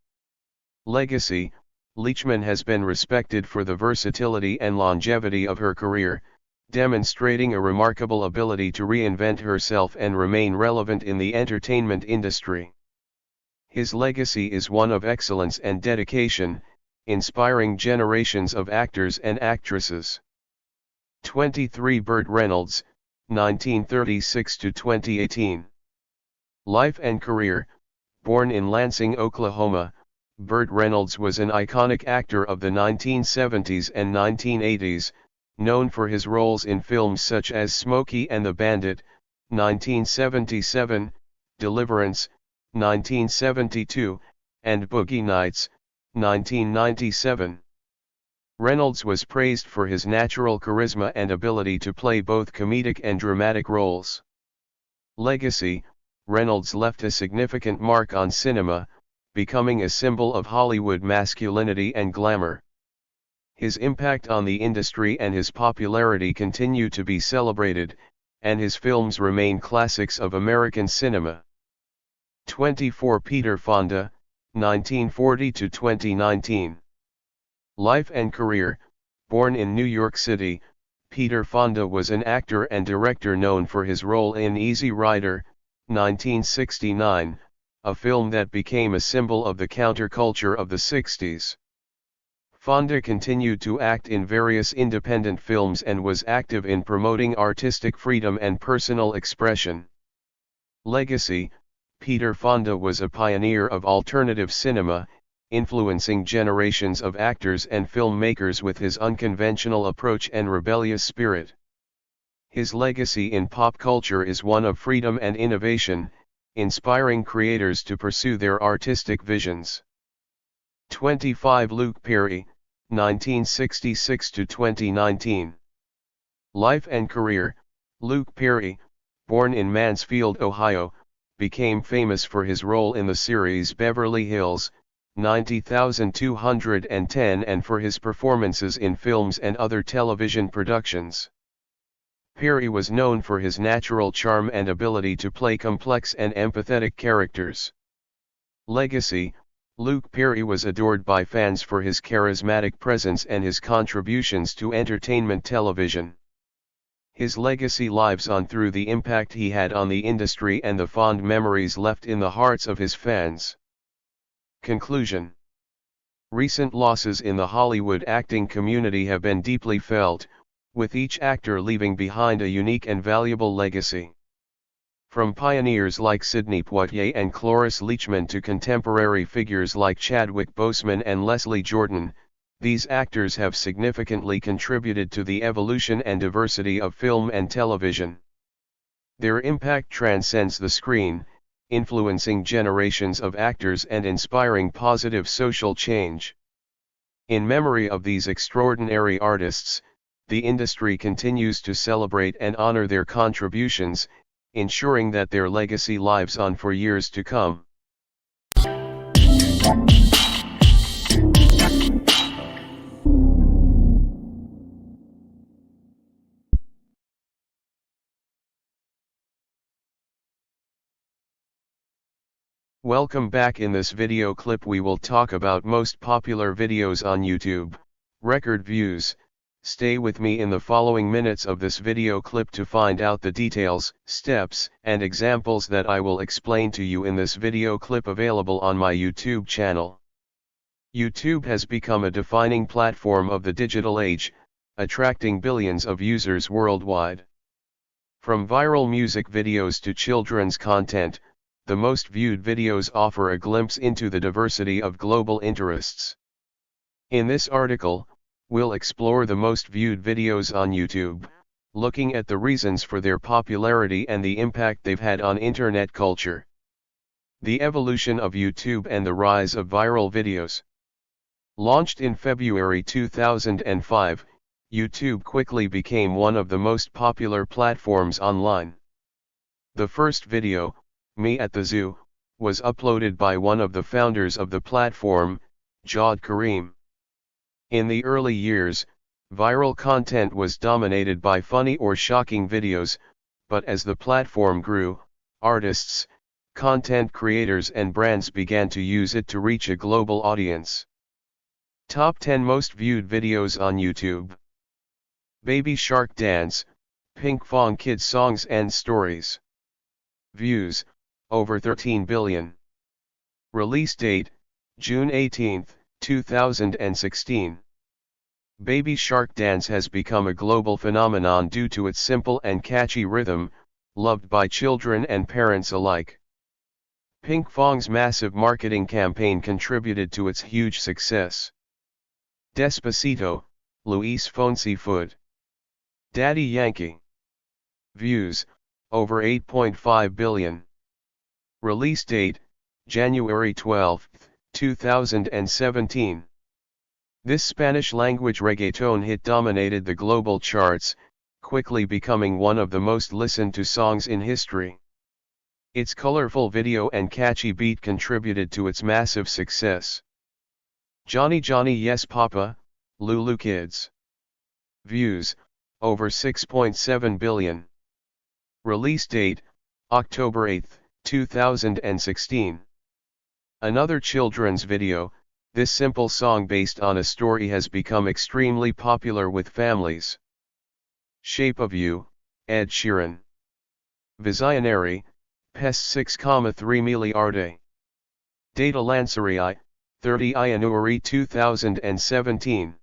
Legacy: Leachman has been respected for the versatility and longevity of her career, demonstrating a remarkable ability to reinvent herself and remain relevant in the entertainment industry. His legacy is one of excellence and dedication, inspiring generations of actors and actresses. 23 Burt Reynolds, 1936 to 2018. Life and career: born in Lansing, Oklahoma, Burt Reynolds was an iconic actor of the 1970s and 1980s, known for his roles in films such as Smokey and the Bandit, 1977, Deliverance, 1972, and Boogie Nights, 1997. Reynolds was praised for his natural charisma and ability to play both comedic and dramatic roles. Legacy: Reynolds left a significant mark on cinema, becoming a symbol of Hollywood masculinity and glamour. His impact on the industry and his popularity continue to be celebrated, and his films remain classics of American cinema. 24 Peter Fonda, 1940 to 2019. Life and career: born in New York City, Peter Fonda was an actor and director known for his role in Easy Rider, 1969, a film that became a symbol of the counterculture of the 60s. Fonda continued to act in various independent films and was active in promoting artistic freedom and personal expression. Legacy: Peter Fonda was a pioneer of alternative cinema, influencing generations of actors and filmmakers with his unconventional approach and rebellious spirit. His legacy in pop culture is one of freedom and innovation, inspiring creators to pursue their artistic visions. 25 Luke Perry, 1966 to 2019. Life and career: Luke Perry, born in Mansfield, Ohio, became famous for his role in the series Beverly Hills, 90210, and for his performances in films and other television productions. Perry was known for his natural charm and ability to play complex and empathetic characters. Legacy: Luke Perry was adored by fans for his charismatic presence and his contributions to entertainment television. His legacy lives on through the impact he had on the industry and the fond memories left in the hearts of his fans. Conclusion: recent losses in the Hollywood acting community have been deeply felt, with each actor leaving behind a unique and valuable legacy. From pioneers like Sidney Poitier and Cloris Leachman to contemporary figures like Chadwick Boseman and Leslie Jordan, these actors have significantly contributed to the evolution and diversity of film and television. Their impact transcends the screen, influencing generations of actors and inspiring positive social change. In memory of these extraordinary artists, the industry continues to celebrate and honor their contributions, ensuring that their legacy lives on for years to come. Welcome back. In this video clip we will talk about most popular videos on YouTube, record views. Stay with me in the following minutes of this video clip to find out the details, steps, and examples that I will explain to you in this video clip available on my YouTube channel. YouTube has become a defining platform of the digital age, attracting billions of users worldwide. From viral music videos to children's content, the most viewed videos offer a glimpse into the diversity of global interests. In this article, we'll explore the most viewed videos on YouTube, looking at the reasons for their popularity and the impact they've had on internet culture. The evolution of YouTube and the rise of viral videos. Launched in February 2005, YouTube quickly became one of the most popular platforms online. The first video, Me at the Zoo, was uploaded by one of the founders of the platform, Jawed Karim. In the early years, viral content was dominated by funny or shocking videos, but as the platform grew, artists, content creators and brands began to use it to reach a global audience. Top 10 most viewed videos on YouTube. Baby Shark Dance, Pink Fong Kids Songs and Stories. Views, over 13 billion. Release date, June 18, 2016. Baby Shark Dance has become a global phenomenon due to its simple and catchy rhythm, loved by children and parents alike. Pink Fong's massive marketing campaign contributed to its huge success. Despacito, Luis Fonsi Food. Daddy Yankee. Views, over 8.5 billion. Release date, January 12, 2017. This Spanish-language reggaeton hit dominated the global charts, quickly becoming one of the most listened-to songs in history. Its colorful video and catchy beat contributed to its massive success. Johnny Johnny Yes Papa, Lulu Kids. Views, over 6.7 billion. Release date, October 8, 2016. Another children's video, this simple song based on a story has become extremely popular with families. Shape of You, Ed Sheeran. Visionary, Pest 6,3 miliarde. Data Lansari, 30 January 2017.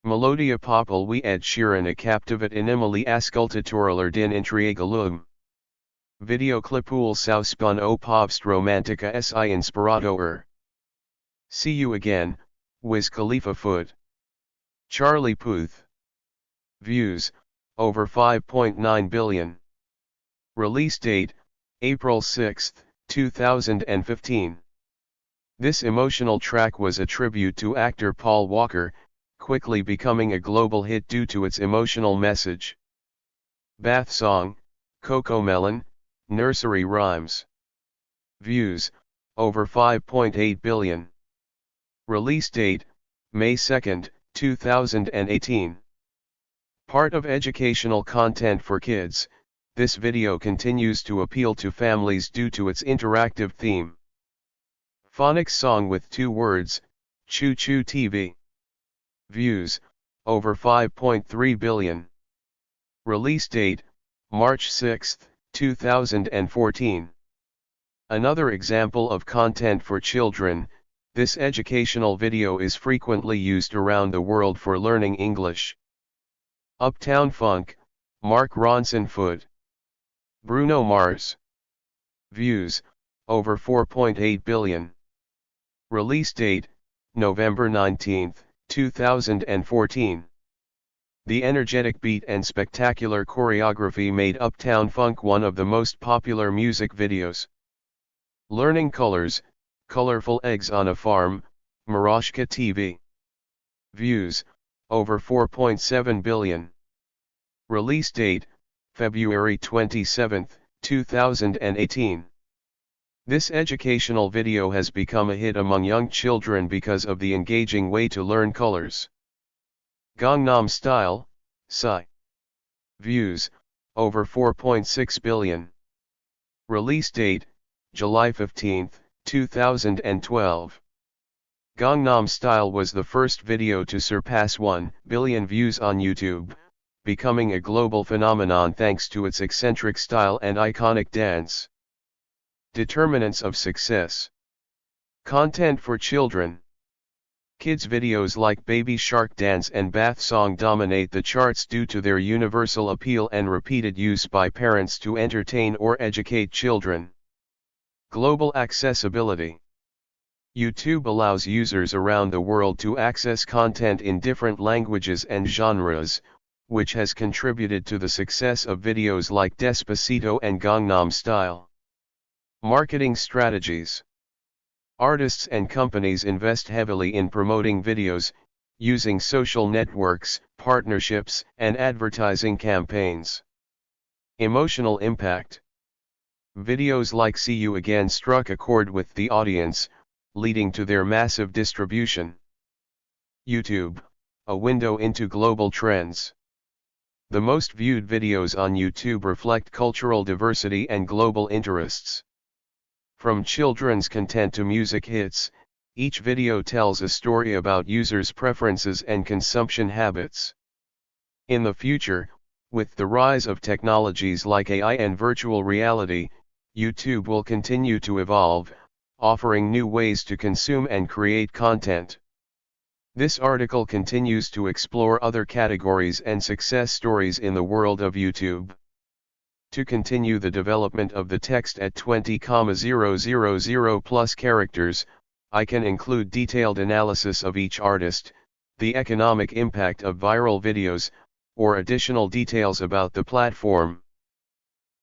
Melodia Populwi Ed Sheeran a captivat inimali ascultatorler din intrigalum. Videoclipul sauspun o povst romantica si inspirator. See You Again, Wiz Khalifa Foot. Charlie Puth. Views, over 5.9 billion. Release date, April 6, 2015. This emotional track was a tribute to actor Paul Walker, quickly becoming a global hit due to its emotional message. Bath Song, Cocomelon, Nursery Rhymes. Views, over 5.8 billion. Release date, May 2, 2018. Part of educational content for kids, this video continues to appeal to families due to its interactive theme. Phonics song with 2 words, Choo Choo TV. Views, over 5.3 billion. Release date, March 6, 2014. Another example of content for children, this educational video is frequently used around the world for learning English. Uptown Funk, Mark Ronson Foot. Bruno Mars. Views, over 4.8 billion. Release date, November 19, 2014. The energetic beat and spectacular choreography made Uptown Funk one of the most popular music videos. Learning Colors, Colorful Eggs on a Farm, Marashka TV. Views, over 4.7 billion. Release date, February 27, 2018. This educational video has become a hit among young children because of the engaging way to learn colors. Gangnam Style, Psy. Views, over 4.6 billion. Release date, July 15, 2012. Gangnam Style was the first video to surpass 1 billion views on YouTube, becoming a global phenomenon thanks to its eccentric style and iconic dance. Determinants of success. Content for children. Kids videos like Baby Shark Dance and Bath Song dominate the charts due to their universal appeal and repeated use by parents to entertain or educate children. Global accessibility. YouTube allows users around the world to access content in different languages and genres, which has contributed to the success of videos like Despacito and Gangnam Style. Marketing strategies. Artists and companies invest heavily in promoting videos, using social networks, partnerships, and advertising campaigns. Emotional impact. Videos like See You Again struck a chord with the audience, leading to their massive distribution. YouTube, a window into global trends. The most viewed videos on YouTube reflect cultural diversity and global interests. From children's content to music hits, each video tells a story about users' preferences and consumption habits. In the future, with the rise of technologies like AI and virtual reality, YouTube will continue to evolve, offering new ways to consume and create content. This article continues to explore other categories and success stories in the world of YouTube. To continue the development of the text at 20,000 plus characters, I can include detailed analysis of each artist, the economic impact of viral videos, or additional details about the platform.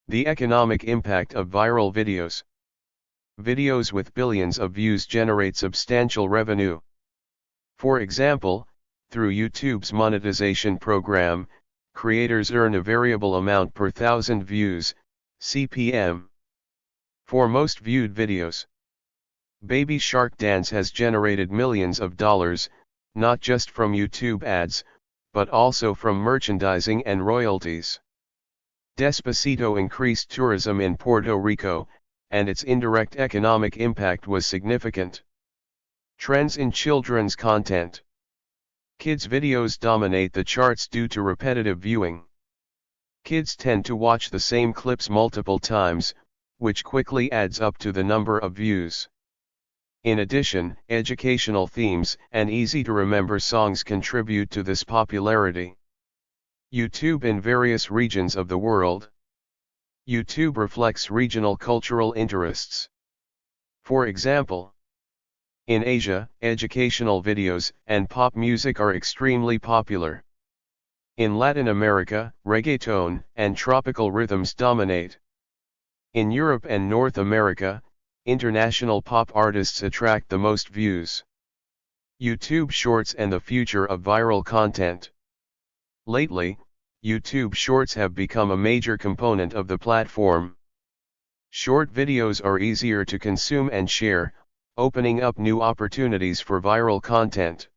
The economic impact of viral videos. videos with billions of views generate substantial revenue. For example, through YouTube's monetization program, creators earn a variable amount per thousand views, CPM. For most viewed videos, Baby Shark Dance has generated millions of dollars, not just from YouTube ads, but also from merchandising and royalties. Despacito increased tourism in Puerto Rico, and its indirect economic impact was significant. Trends in children's content. Kids' videos dominate the charts due to repetitive viewing. Kids tend to watch the same clips multiple times, which quickly adds up to the number of views. In addition, educational themes and easy-to-remember songs contribute to this popularity. YouTube in various regions of the world. YouTube reflects regional cultural interests. For example, in Asia, educational videos and pop music are extremely popular. In Latin America, reggaeton and tropical rhythms dominate. In Europe and North America, international pop artists attract the most views. YouTube Shorts and the future of viral content. Lately, YouTube Shorts have become a major component of the platform. Short videos are easier to consume and share, opening up new opportunities for viral content.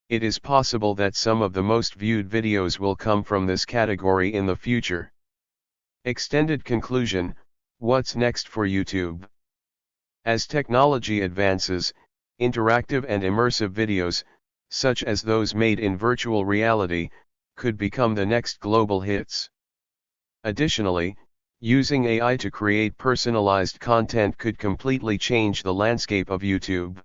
It is possible that some of the most viewed videos will come from this category in the future. Extended conclusion: what's next for YouTube? As technology advances, interactive and immersive videos, such as those made in virtual reality, could become the next global hits. Additionally, using AI to create personalized content could completely change the landscape of YouTube.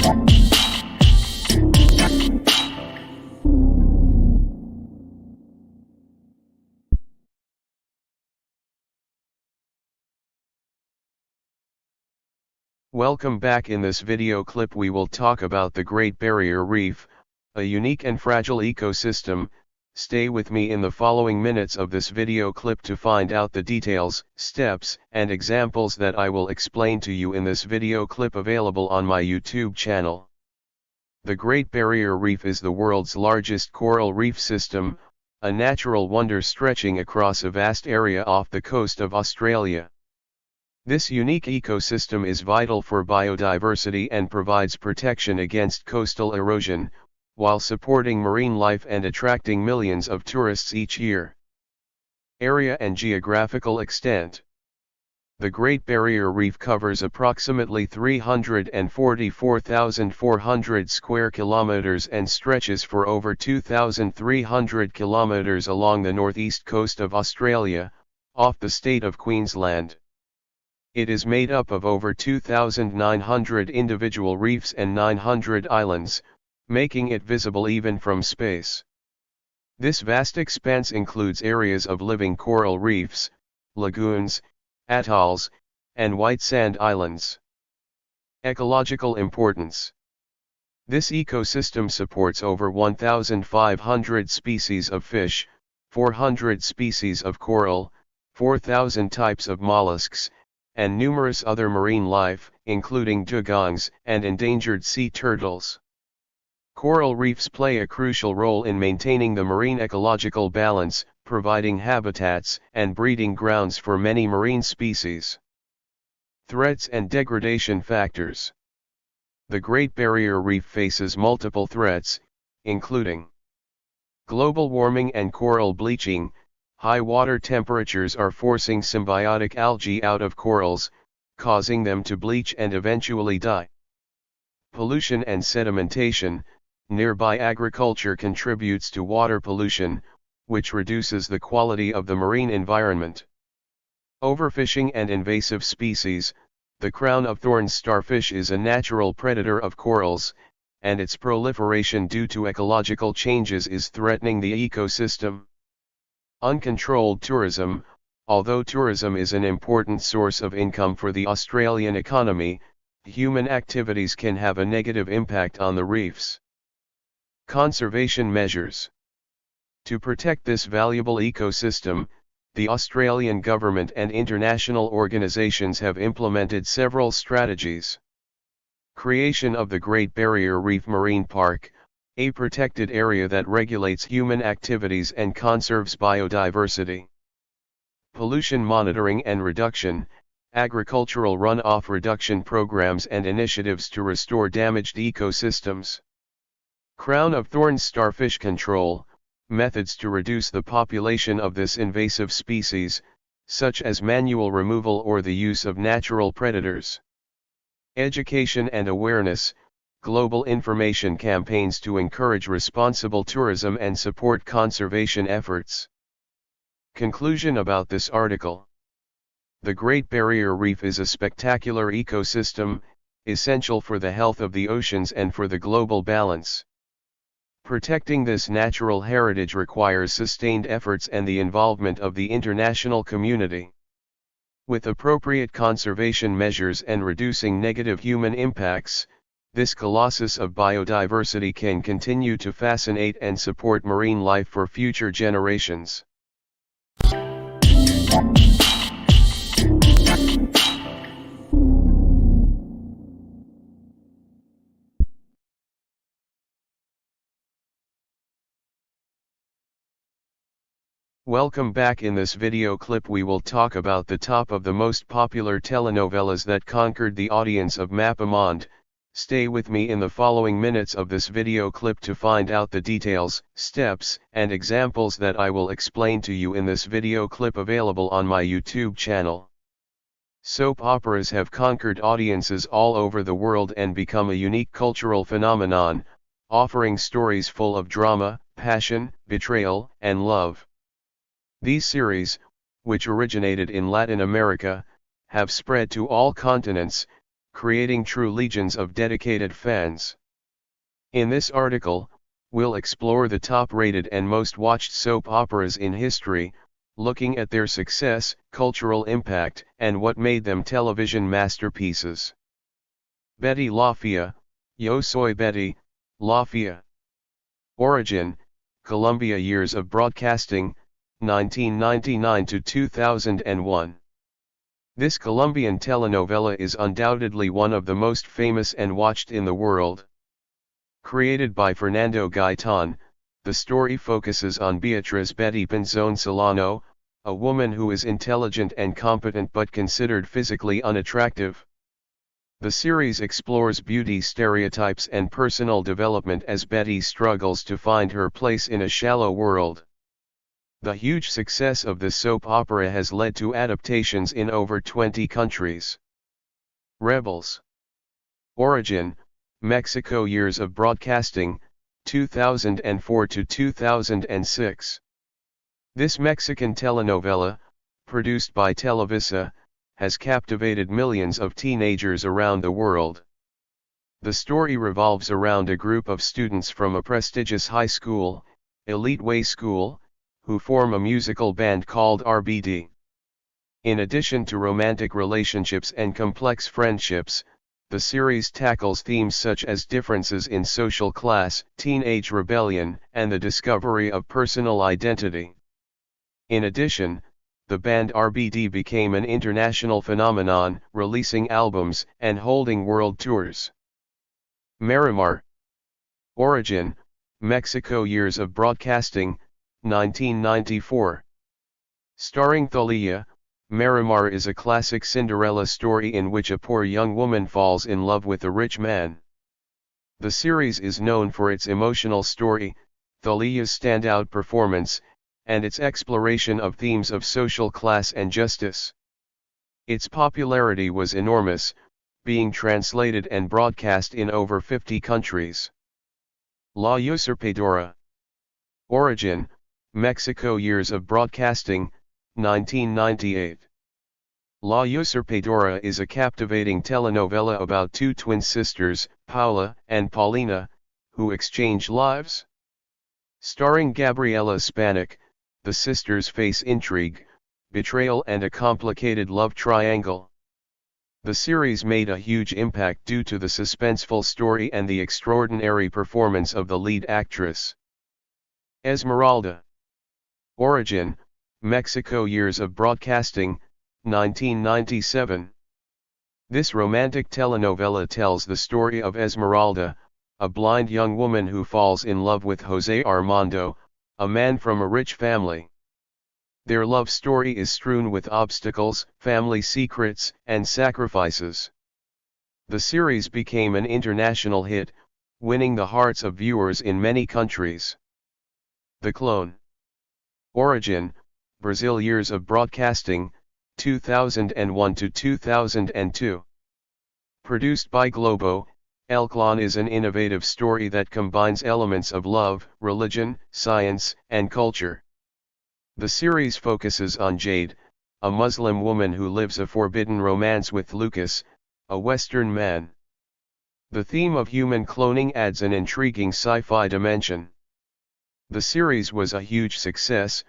Welcome back. In this video clip we will talk about the Great Barrier Reef, a unique and fragile ecosystem. Stay with me in the following minutes of this video clip to find out the details, steps, and examples that I will explain to you in this video clip available on my YouTube channel. The Great Barrier Reef is the world's largest coral reef system, a natural wonder stretching across a vast area off the coast of Australia. This unique ecosystem is vital for biodiversity and provides protection against coastal erosion, while supporting marine life and attracting millions of tourists each year. Area and geographical extent. The Great Barrier Reef covers approximately 344,400 square kilometers and stretches for over 2,300 kilometers along the northeast coast of Australia, off the state of Queensland. It is made up of over 2,900 individual reefs and 900 islands, making it visible even from space. This vast expanse includes areas of living coral reefs, lagoons, atolls, and white sand islands. Ecological importance. This ecosystem supports over 1,500 species of fish, 400 species of coral, 4,000 types of mollusks, and numerous other marine life, including dugongs and endangered sea turtles. Coral reefs play a crucial role in maintaining the marine ecological balance, providing habitats and breeding grounds for many marine species. Threats and degradation factors. The Great Barrier Reef faces multiple threats, including global warming and coral bleaching. High water temperatures are forcing symbiotic algae out of corals, causing them to bleach and eventually die. Pollution and sedimentation. Nearby agriculture contributes to water pollution, which reduces the quality of the marine environment. Overfishing and invasive species. The crown of thorns starfish is a natural predator of corals, and its proliferation due to ecological changes is threatening the ecosystem. Uncontrolled tourism. Although tourism is an important source of income for the Australian economy, human activities can have a negative impact on the reefs. Conservation measures. To protect this valuable ecosystem, the Australian government and international organizations have implemented several strategies. Creation of the Great Barrier Reef Marine Park, a protected area that regulates human activities and conserves biodiversity. Pollution monitoring and reduction. Agricultural runoff reduction programs and initiatives to restore damaged ecosystems. Crown of thorns starfish control. Methods to reduce the population of this invasive species, such as manual removal or the use of natural predators. Education and awareness. Global information campaigns to encourage responsible tourism and support conservation efforts. Conclusion about this article. The Great Barrier Reef is a spectacular ecosystem, essential for the health of the oceans and for the global balance. Protecting this natural heritage requires sustained efforts and the involvement of the international community. With appropriate conservation measures and reducing negative human impacts, this colossus of biodiversity can continue to fascinate and support marine life for future generations. Welcome back. In this video clip we will talk about the top of the most popular telenovelas that conquered the audience of Mapamonde. Stay with me in the following minutes of this video clip to find out the details, steps, and examples that I will explain to you in this video clip available on my YouTube channel. Soap operas have conquered audiences all over the world and become a unique cultural phenomenon, offering stories full of drama, passion, betrayal, and love. These series, which originated in Latin America, have spread to all continents, creating true legions of dedicated fans. In this article, we'll explore the top-rated and most watched soap operas in history, looking at their success, cultural impact, and what made them television masterpieces. Betty La Fea, Yo Soy Betty, La Fea. Origin, Colombia. Years of broadcasting, 1999 to 2001. This Colombian telenovela is undoubtedly one of the most famous and watched in the world. Created by Fernando Gaitán, the story focuses on Beatriz Betty Pinzón Solano, a woman who is intelligent and competent but considered physically unattractive. The series explores beauty stereotypes and personal development as Betty struggles to find her place in a shallow world. The huge success of the soap opera has led to adaptations in over 20 countries. Rebels. Origin, Mexico. Years of broadcasting, 2004 to 2006. This Mexican telenovela, produced by Televisa, has captivated millions of teenagers around the world. The story revolves around a group of students from a prestigious high school, Elite Way School, who form a musical band called RBD. In addition to romantic relationships and complex friendships, the series tackles themes such as differences in social class, teenage rebellion, and the discovery of personal identity. In addition, the band RBD became an international phenomenon, releasing albums and holding world tours. Marimar. Origin, Mexico. Years of broadcasting, 1994. Starring Thalia, Marimar is a classic Cinderella story in which a poor young woman falls in love with a rich man. The series is known for its emotional story, Thalia's standout performance, and its exploration of themes of social class and justice. Its popularity was enormous, being translated and broadcast in over 50 countries. La Usurpadora. Origin, Mexico. Years of broadcasting, 1998. La Usurpadora is a captivating telenovela about two twin sisters, Paula and Paulina, who exchange lives. Starring Gabriela Spanik, the sisters face intrigue, betrayal and a complicated love triangle. The series made a huge impact due to the suspenseful story and the extraordinary performance of the lead actress. Esmeralda. Origin, Mexico. Years of broadcasting, 1997. This romantic telenovela tells the story of Esmeralda, a blind young woman who falls in love with José Armando, a man from a rich family. Their love story is strewn with obstacles, family secrets, and sacrifices. The series became an international hit, winning the hearts of viewers in many countries. The Clone. Origin, Brazil. Years of broadcasting, 2001 to 2002. Produced by Globo, El Clone is an innovative story that combines elements of love, religion, science, and culture. The series focuses on Jade, a Muslim woman who lives a forbidden romance with Lucas, a Western man. The theme of human cloning adds an intriguing sci-fi dimension. The series was a huge success,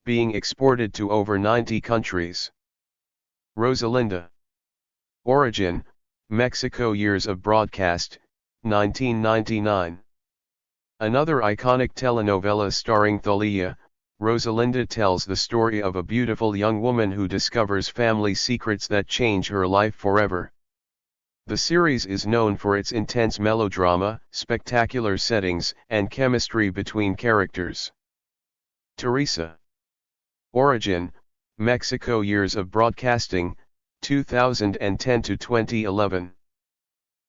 being exported to over 90 countries. Rosalinda. Origin, Mexico. Years of broadcast, 1999. Another iconic telenovela starring Thalia, Rosalinda tells the story of a beautiful young woman who discovers family secrets that change her life forever. The series is known for its intense melodrama, spectacular settings, and chemistry between characters. Teresa. Origin, Mexico. Years of broadcasting, 2010 to 2011.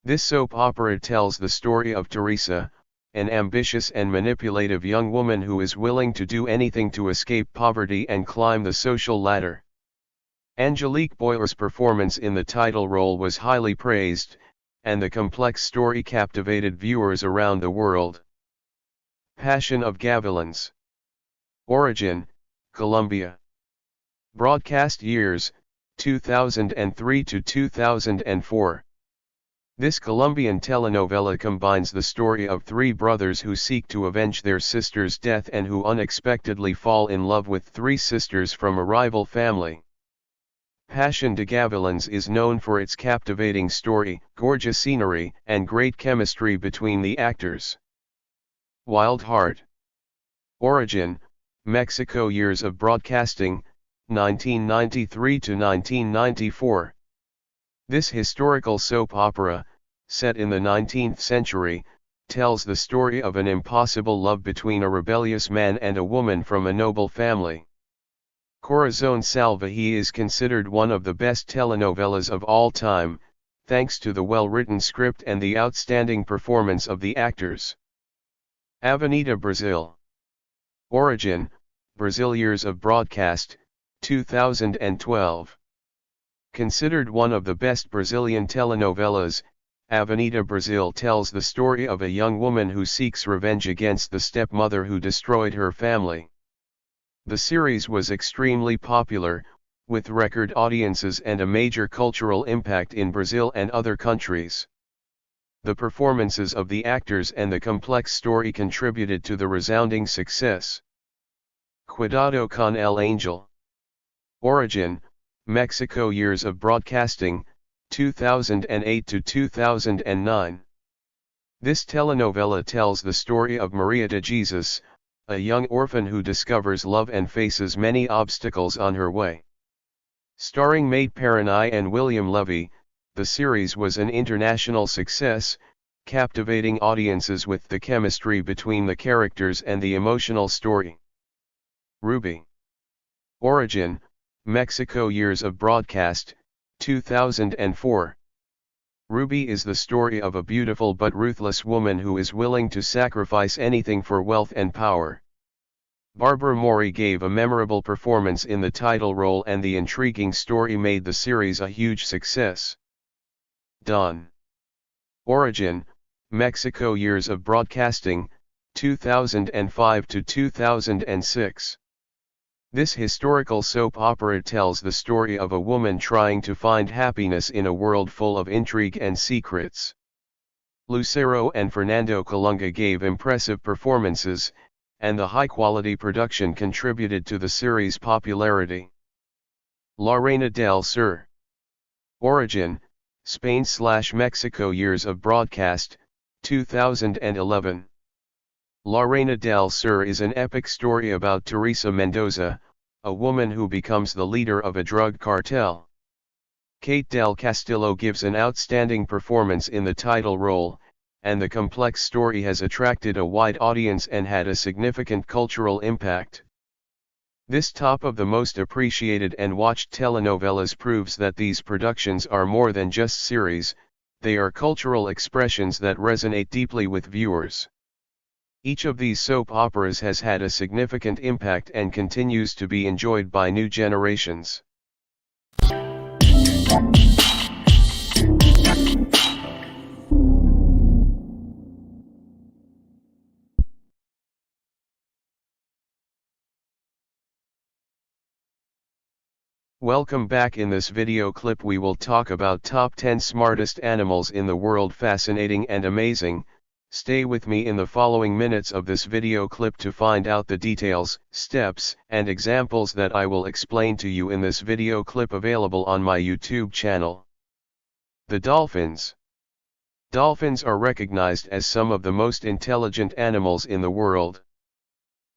This soap opera tells the story of Teresa, an ambitious and manipulative young woman who is willing to do anything to escape poverty and climb the social ladder. Angelique Boyer's performance in the title role was highly praised, and the complex story captivated viewers around the world. Passion of Gavilans. Origin, Colombia. Broadcast years, 2003 to 2004. This Colombian telenovela combines the story of three brothers who seek to avenge their sister's death and who unexpectedly fall in love with three sisters from a rival family. Passion de Gavilans is known for its captivating story, gorgeous scenery, and great chemistry between the actors. Wild Heart. Origin, Mexico. Years of broadcasting, 1993 to 1994. This historical soap opera, set in the 19th century, tells the story of an impossible love between a rebellious man and a woman from a noble family. Corazón Salvaje is considered one of the best telenovelas of all time, thanks to the well-written script and the outstanding performance of the actors. Avenida Brazil. Origin, Brazil. Years of broadcast, 2012. Considered one of the best Brazilian telenovelas, Avenida Brazil tells the story of a young woman who seeks revenge against the stepmother who destroyed her family. The series was extremely popular, with record audiences and a major cultural impact in Brazil and other countries. The performances of the actors and the complex story contributed to the resounding success. Cuidado con el Ángel. Origin, Mexico. Years of broadcasting, 2008 to 2009. This telenovela tells the story of Maria de Jesus, a young orphan who discovers love and faces many obstacles on her way. Starring Maite Perroni and William Levy, the series was an international success, captivating audiences with the chemistry between the characters and the emotional story. Ruby. Origin, Mexico. Years of broadcast, 2004. Ruby is the story of a beautiful but ruthless woman who is willing to sacrifice anything for wealth and power. Barbara Mori gave a memorable performance in the title role, and the intriguing story made the series a huge success. Dawn. Origin, Mexico. Years of broadcasting, 2005 to 2006. This historical soap opera tells the story of a woman trying to find happiness in a world full of intrigue and secrets. Lucero and Fernando Colunga gave impressive performances, and the high-quality production contributed to the series' popularity. La Reina del Sur. Origin, Spain/Mexico. Years of broadcast, 2011. La Reina del Sur is an epic story about Teresa Mendoza, a woman who becomes the leader of a drug cartel. Kate del Castillo gives an outstanding performance in the title role, and the complex story has attracted a wide audience and had a significant cultural impact. This top of the most appreciated and watched telenovelas proves that these productions are more than just series, they are cultural expressions that resonate deeply with viewers. Each of these soap operas has had a significant impact and continues to be enjoyed by new generations. Welcome back. In this video clip we will talk about top 10 smartest animals in the world. Fascinating and amazing. Stay with me in the following minutes of this video clip to find out the details, steps, and examples that I will explain to you in this video clip available on my YouTube channel. The dolphins. Dolphins are recognized as some of the most intelligent animals in the world.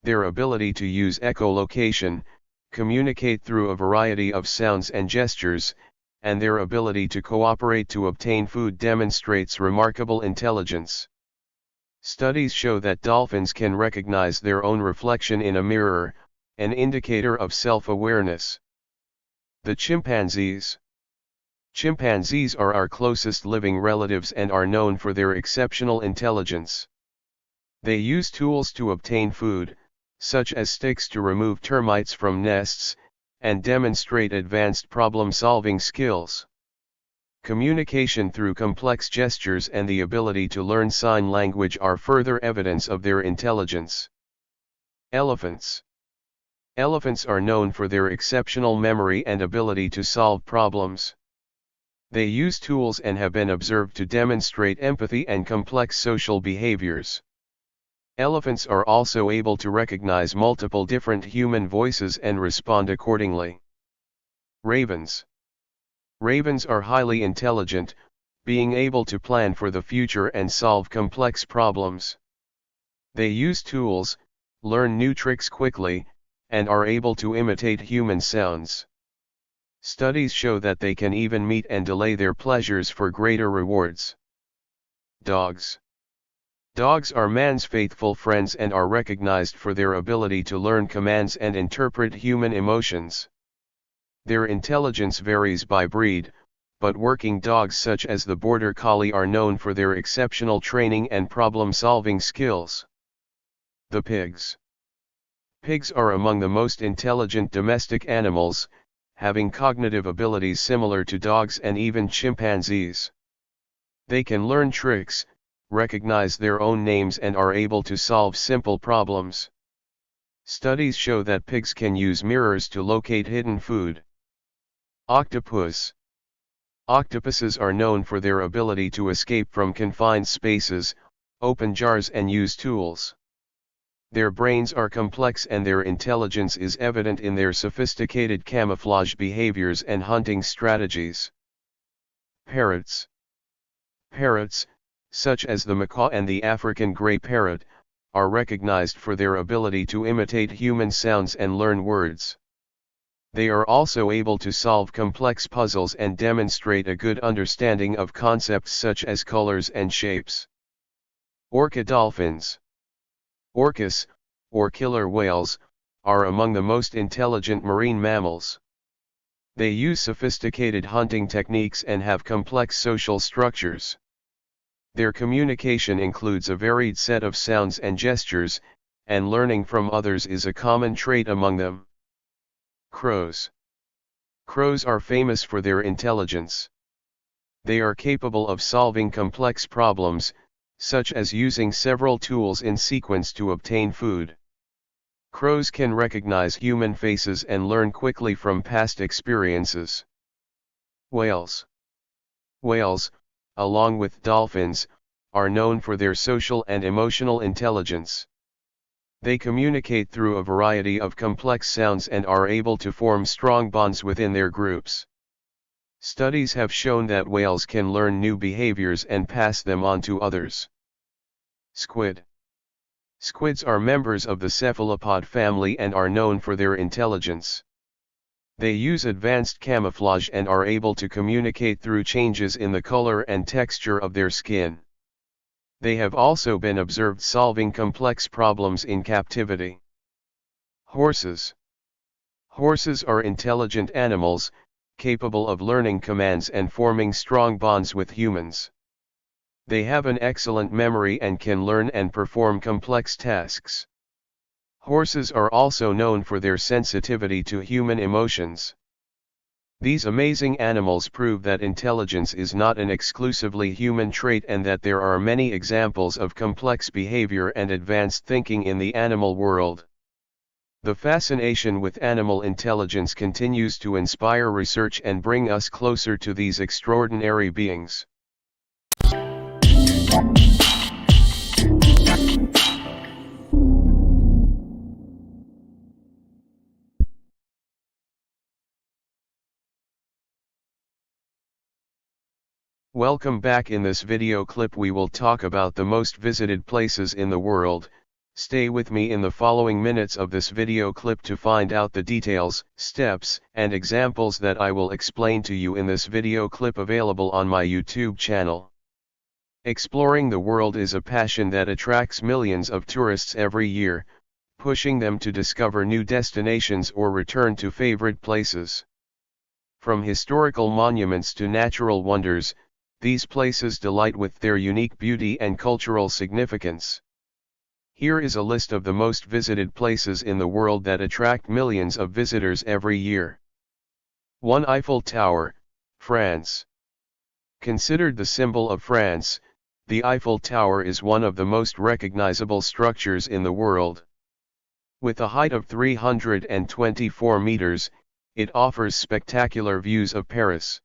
Their ability to use echolocation, communicate through a variety of sounds and gestures, and their ability to cooperate to obtain food demonstrates remarkable intelligence. Studies show that dolphins can recognize their own reflection in a mirror, an indicator of self-awareness. The chimpanzees. Chimpanzees are our closest living relatives and are known for their exceptional intelligence. They use tools to obtain food, such as sticks to remove termites from nests, and demonstrate advanced problem-solving skills. Communication through complex gestures and the ability to learn sign language are further evidence of their intelligence. Elephants. Elephants are known for their exceptional memory and ability to solve problems. They use tools and have been observed to demonstrate empathy and complex social behaviors. Elephants are also able to recognize multiple different human voices and respond accordingly. Ravens. Ravens are highly intelligent, being able to plan for the future and solve complex problems. They use tools, learn new tricks quickly, and are able to imitate human sounds. Studies show that they can even meet and delay their pleasures for greater rewards. Dogs. Dogs are man's faithful friends and are recognized for their ability to learn commands and interpret human emotions. Their intelligence varies by breed, but working dogs such as the Border Collie are known for their exceptional training and problem-solving skills. The pigs. Pigs are among the most intelligent domestic animals, having cognitive abilities similar to dogs and even chimpanzees. They can learn tricks, recognize their own names and are able to solve simple problems. Studies show that pigs can use mirrors to locate hidden food. Octopus. Octopuses are known for their ability to escape from confined spaces, open jars and use tools. Their brains are complex and their intelligence is evident in their sophisticated camouflage behaviors and hunting strategies. Parrots. Parrots, such as the macaw and the African gray parrot, are recognized for their ability to imitate human sounds and learn words. They are also able to solve complex puzzles and demonstrate a good understanding of concepts such as colors and shapes. Orca dolphins. Orcas, or killer whales, are among the most intelligent marine mammals. They use sophisticated hunting techniques and have complex social structures. Their communication includes a varied set of sounds and gestures, and learning from others is a common trait among them. Crows. Crows are famous for their intelligence. They are capable of solving complex problems, such as using several tools in sequence to obtain food. Crows can recognize human faces and learn quickly from past experiences. Whales. Whales, along with dolphins, are known for their social and emotional intelligence. They communicate through a variety of complex sounds and are able to form strong bonds within their groups. Studies have shown that whales can learn new behaviors and pass them on to others. Squid. Squids are members of the cephalopod family and are known for their intelligence. They use advanced camouflage and are able to communicate through changes in the color and texture of their skin. They have also been observed solving complex problems in captivity. Horses. Horses are intelligent animals, capable of learning commands and forming strong bonds with humans. They have an excellent memory and can learn and perform complex tasks. Horses are also known for their sensitivity to human emotions. These amazing animals prove that intelligence is not an exclusively human trait and that there are many examples of complex behavior and advanced thinking in the animal world. The fascination with animal intelligence continues to inspire research and bring us closer to these extraordinary beings. Welcome back. In this video clip we will talk about the most visited places in the world. Stay with me in the following minutes of this video clip to find out the details, steps, and examples that I will explain to you in this video clip available on my YouTube channel. Exploring the world is a passion that attracts millions of tourists every year, pushing them to discover new destinations or return to favorite places. From historical monuments to natural wonders, these places delight with their unique beauty and cultural significance. Here is a list of the most visited places in the world that attract millions of visitors every year. 1. Eiffel Tower, France. Considered the symbol of France, the Eiffel Tower is one of the most recognizable structures in the world. With a height of 324 meters, it offers spectacular views of Paris.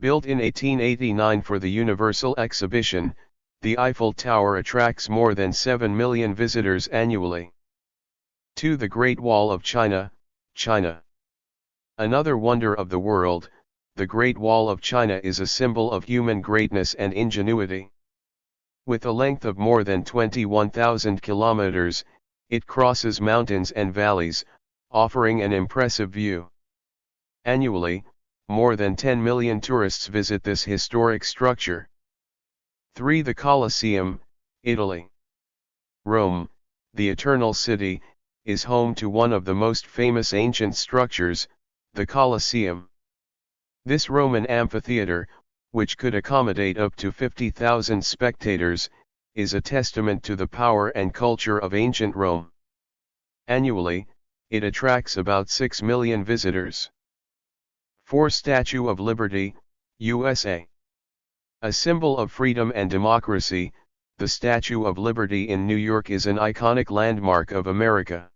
Built in 1889 for the Universal Exhibition, the Eiffel Tower attracts more than 7 million visitors annually. 2. The Great Wall of China, China. Another wonder of the world, the Great Wall of China is a symbol of human greatness and ingenuity. With a length of more than 21,000 kilometers, it crosses mountains and valleys, offering an impressive view. Annually, more than 10 million tourists visit this historic structure. 3. The Colosseum, Italy. Rome, the Eternal City, is home to one of the most famous ancient structures, the Colosseum. This Roman amphitheater, which could accommodate up to 50,000 spectators, is a testament to the power and culture of ancient Rome. Annually, it attracts about 6 million visitors. 4. Statue of Liberty, USA. A symbol of freedom and democracy, the Statue of Liberty in New York is an iconic landmark of America.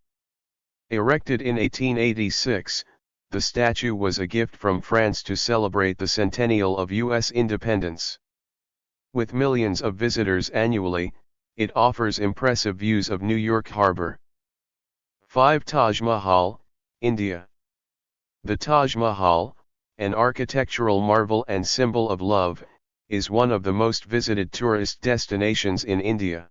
Erected in 1886, the statue was a gift from France to celebrate the centennial of U.S. independence. With millions of visitors annually, it offers impressive views of New York Harbor. 5. Taj Mahal, India. The Taj Mahal, an architectural marvel and symbol of love, is one of the most visited tourist destinations in India.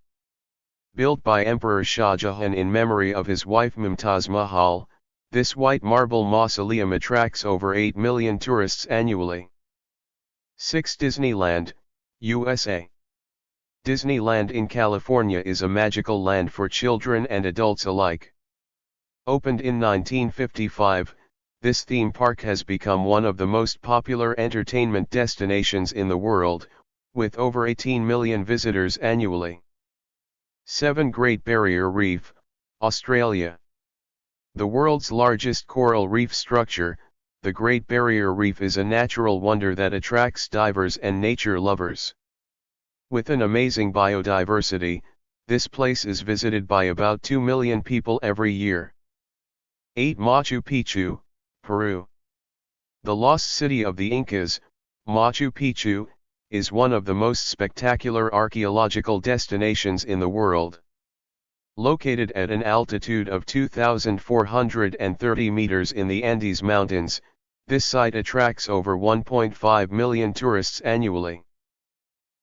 Built by Emperor Shah Jahan in memory of his wife Mumtaz Mahal, this white marble mausoleum attracts over 8 million tourists annually. 6. Disneyland, USA. Disneyland in California is a magical land for children and adults alike. Opened in 1955, this theme park has become one of the most popular entertainment destinations in the world, with over 18 million visitors annually. 7. Great Barrier Reef, Australia. The world's largest coral reef structure, the Great Barrier Reef is a natural wonder that attracts divers and nature lovers. With an amazing biodiversity, this place is visited by about 2 million people every year. 8. Machu Picchu, Peru. The lost city of the Incas, Machu Picchu, is one of the most spectacular archaeological destinations in the world. Located at an altitude of 2,430 meters in the Andes Mountains, this site attracts over 1.5 million tourists annually.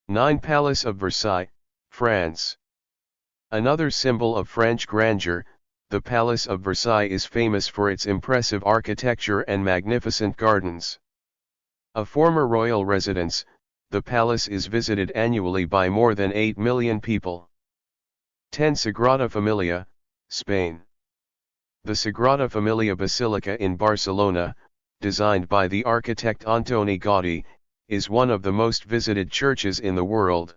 9. Palace of Versailles, France. Another symbol of French grandeur, the Palace of Versailles is famous for its impressive architecture and magnificent gardens. A former royal residence, the palace is visited annually by more than 8 million people. 10. Sagrada Familia, Spain. The Sagrada Familia Basilica in Barcelona, designed by the architect Antoni Gaudí, is one of the most visited churches in the world.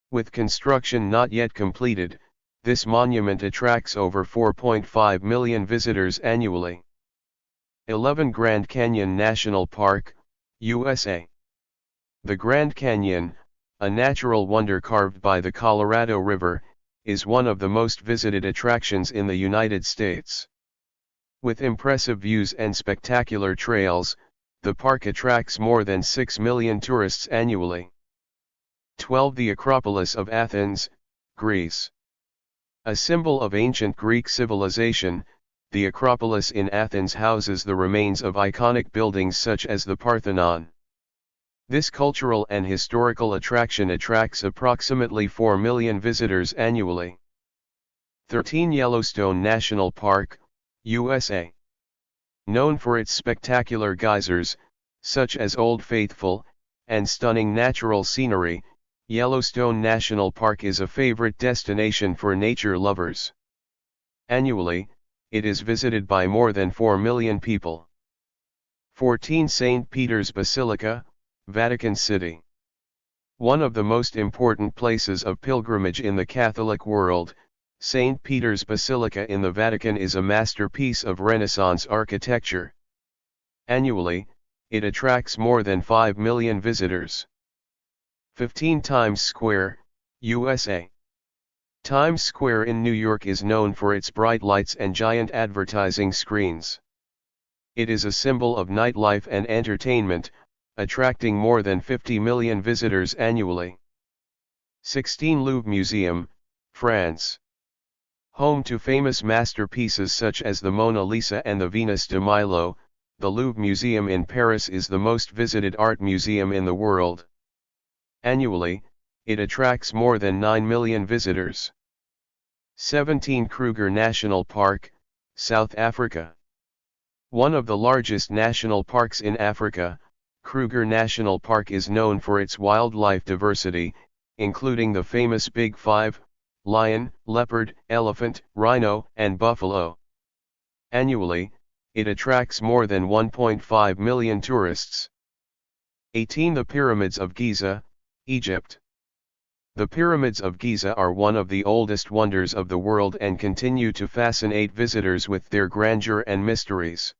With construction not yet completed, this monument attracts over 4.5 million visitors annually. 11. Grand Canyon National Park, USA. The Grand Canyon, a natural wonder carved by the Colorado River, is one of the most visited attractions in the United States. With impressive views and spectacular trails, the park attracts more than 6 million tourists annually. 12. The Acropolis of Athens, Greece. A symbol of ancient Greek civilization, the Acropolis in Athens houses the remains of iconic buildings such as the Parthenon. This cultural and historical attraction attracts approximately 4 million visitors annually. 13. Yellowstone National Park, USA. Known for its spectacular geysers, such as Old Faithful, and stunning natural scenery, Yellowstone National Park is a favorite destination for nature lovers. Annually, it is visited by more than 4 million people. 14. St. Peter's Basilica, Vatican City. One of the most important places of pilgrimage in the Catholic world, St. Peter's Basilica in the Vatican is a masterpiece of Renaissance architecture. Annually, it attracts more than 5 million visitors. 15. Times Square, USA. Times Square in New York is known for its bright lights and giant advertising screens. It is a symbol of nightlife and entertainment, attracting more than 50 million visitors annually. 16 Louvre Museum, France. Home to famous masterpieces such as the Mona Lisa and the Venus de Milo, the Louvre Museum in Paris is the most visited art museum in the world. Annually, it attracts more than 9 million visitors. 17 Kruger National Park, South Africa. One of the largest national parks in Africa, Kruger National Park is known for its wildlife diversity, including the famous Big Five: lion, leopard, elephant, rhino, and buffalo. Annually, it attracts more than 1.5 million tourists. 18 The Pyramids of Giza, Egypt. The Pyramids of Giza are one of the oldest wonders of the world and continue to fascinate visitors with their grandeur and mysteries.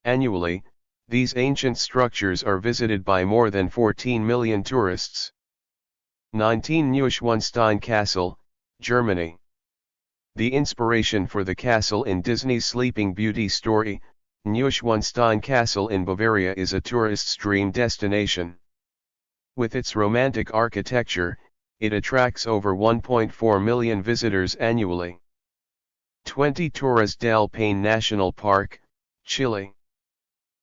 Annually, these ancient structures are visited by more than 14 million tourists. 19 Neuschwanstein Castle, Germany. The inspiration for the castle in Disney's Sleeping Beauty story, Neuschwanstein Castle in Bavaria, is a tourist's dream destination. With its romantic architecture, it attracts over 1.4 million visitors annually. 20 Torres del Paine National Park, Chile.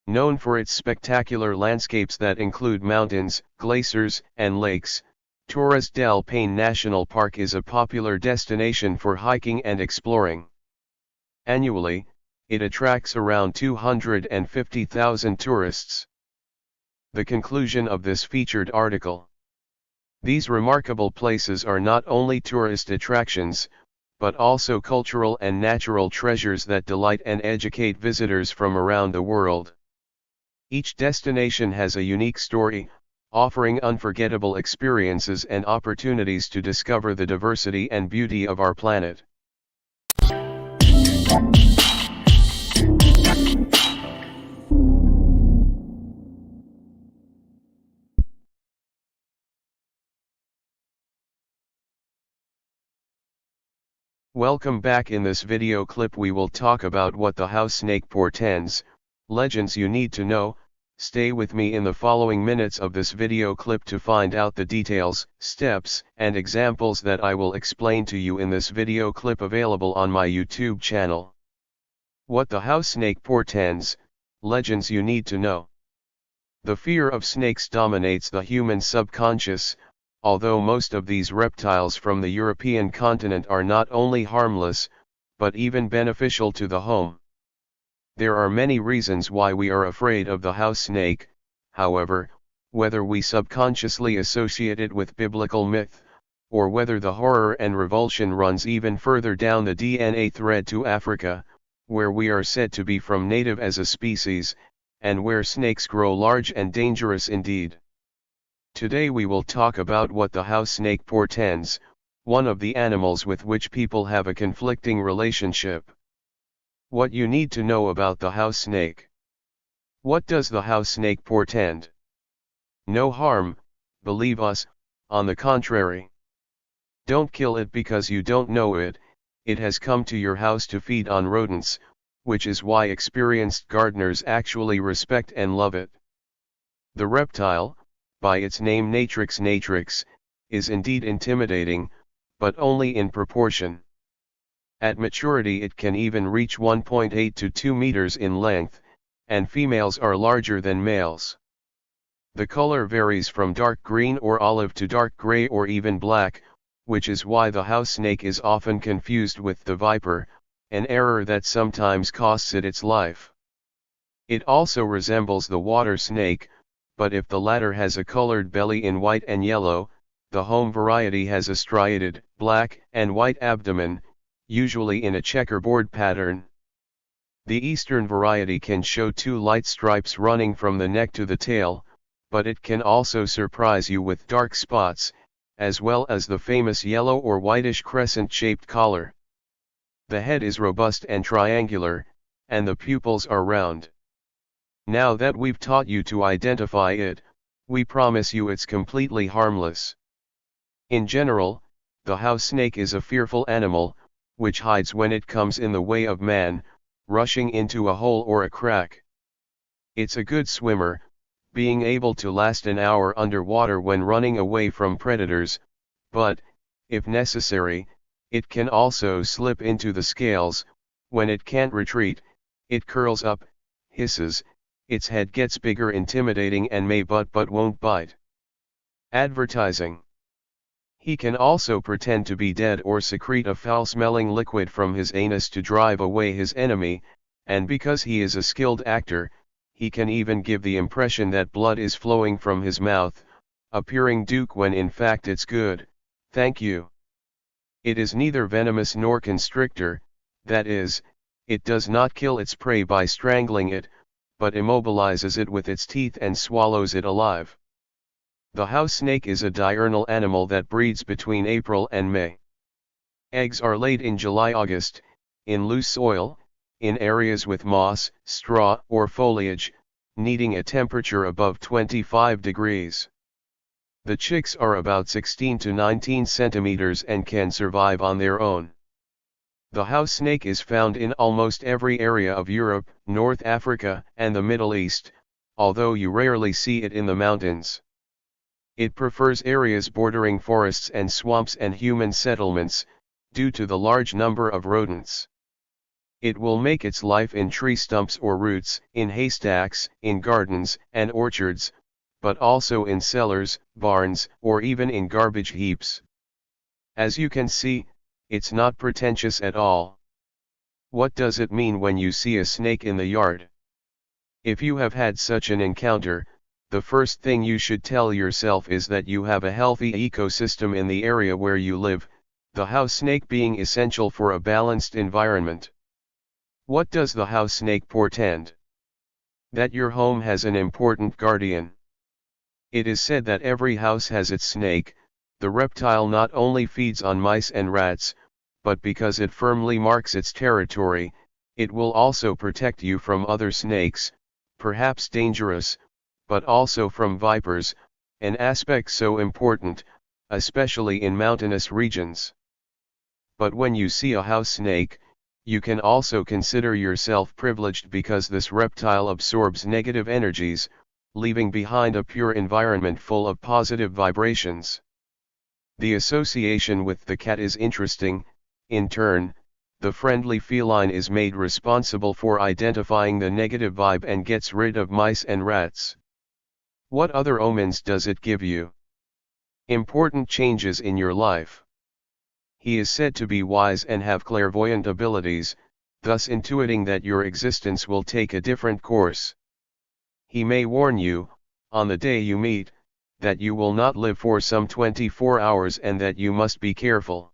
Known for its spectacular landscapes that include mountains, glaciers, and lakes, Torres del Paine National Park is a popular destination for hiking and exploring. Annually, it attracts around 250,000 tourists. The conclusion of this featured article. These remarkable places are not only tourist attractions, but also cultural and natural treasures that delight and educate visitors from around the world. Each destination has a unique story, offering unforgettable experiences and opportunities to discover the diversity and beauty of our planet. Welcome back. In this video clip we will talk about what the house snake portends, legends you need to know. Stay with me in the following minutes of this video clip to find out the details, steps, and examples that I will explain to you in this video clip available on my YouTube channel. What the house snake portends, legends you need to know. The fear of snakes dominates the human subconscious, although most of these reptiles from the European continent are not only harmless, but even beneficial to the home. There are many reasons why we are afraid of the house snake. However, whether we subconsciously associate it with biblical myth, or whether the horror and revulsion runs even further down the DNA thread to Africa, where we are said to be from native as a species, and where snakes grow large and dangerous indeed. Today we will talk about what the house snake portends, one of the animals with which people have a conflicting relationship. What you need to know about the house snake. What does the house snake portend? No harm, believe us, on the contrary. Don't kill it because you don't know it. It has come to your house to feed on rodents, which is why experienced gardeners actually respect and love it. The reptile, by its name natrix, is indeed intimidating, but only in proportion. At maturity it can even reach 1.8 to 2 meters in length, and females are larger than males. The color varies from dark green or olive to dark gray or even black, which is why the house snake is often confused with the viper, an error that sometimes costs it its life. It also resembles the water snake, but if the latter has a colored belly in white and yellow, the home variety has a striated, black and white abdomen, usually in a checkerboard pattern. The eastern variety can show 2 light stripes running from the neck to the tail, but it can also surprise you with dark spots, as well as the famous yellow or whitish crescent-shaped collar. The head is robust and triangular, and the pupils are round. Now that we've taught you to identify it, we promise you it's completely harmless. In general, the house snake is a fearful animal, which hides when it comes in the way of man, rushing into a hole or a crack. It's a good swimmer, being able to last an hour underwater when running away from predators, but, if necessary, it can also slip into the scales. When it can't retreat, it curls up, hisses, its head gets bigger, intimidating, and may but won't bite. Advertising. He can also pretend to be dead or secrete a foul-smelling liquid from his anus to drive away his enemy, and because he is a skilled actor, he can even give the impression that blood is flowing from his mouth, appearing Duke when in fact it's good, thank you. It is neither venomous nor constrictor, that is, it does not kill its prey by strangling it, but immobilizes it with its teeth and swallows it alive. The house snake is a diurnal animal that breeds between April and May. Eggs are laid in July-August, in loose soil, in areas with moss, straw, or foliage, needing a temperature above 25 degrees. The chicks are about 16 to 19 centimeters and can survive on their own. The house snake is found in almost every area of Europe, North Africa, and the Middle East, although you rarely see it in the mountains. It prefers areas bordering forests and swamps and human settlements, due to the large number of rodents. It will make its life in tree stumps or roots, in haystacks, in gardens and orchards, but also in cellars, barns, or even in garbage heaps. As you can see, it's not pretentious at all. What does it mean when you see a snake in the yard? If you have had such an encounter, the first thing you should tell yourself is that you have a healthy ecosystem in the area where you live, the house snake being essential for a balanced environment. What does the house snake portend? That your home has an important guardian. It is said that every house has its snake. The reptile not only feeds on mice and rats, but because it firmly marks its territory, it will also protect you from other snakes, perhaps dangerous, but also from vipers, an aspect so important, especially in mountainous regions. But when you see a house snake, you can also consider yourself privileged because this reptile absorbs negative energies, leaving behind a pure environment full of positive vibrations. The association with the cat is interesting. In turn, the friendly feline is made responsible for identifying the negative vibe and gets rid of mice and rats. What other omens does it give you? Important changes in your life. He is said to be wise and have clairvoyant abilities, thus intuiting that your existence will take a different course. He may warn you, on the day you meet, that you will not live for some 24 hours and that you must be careful.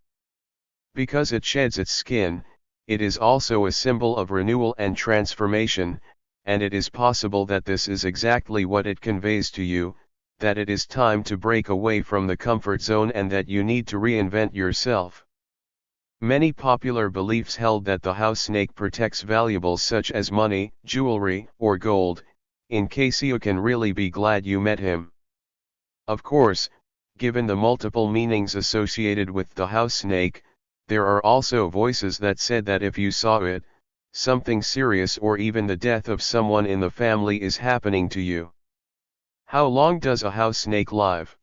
Because it sheds its skin, it is also a symbol of renewal and transformation, and it is possible that this is exactly what it conveys to you, that it is time to break away from the comfort zone and that you need to reinvent yourself. Many popular beliefs held that the house snake protects valuables such as money, jewelry, or gold, in case you can really be glad you met him. Of course, given the multiple meanings associated with the house snake, there are also voices that said that if you saw it, something serious or even the death of someone in the family is happening to you. How long does a house snake live?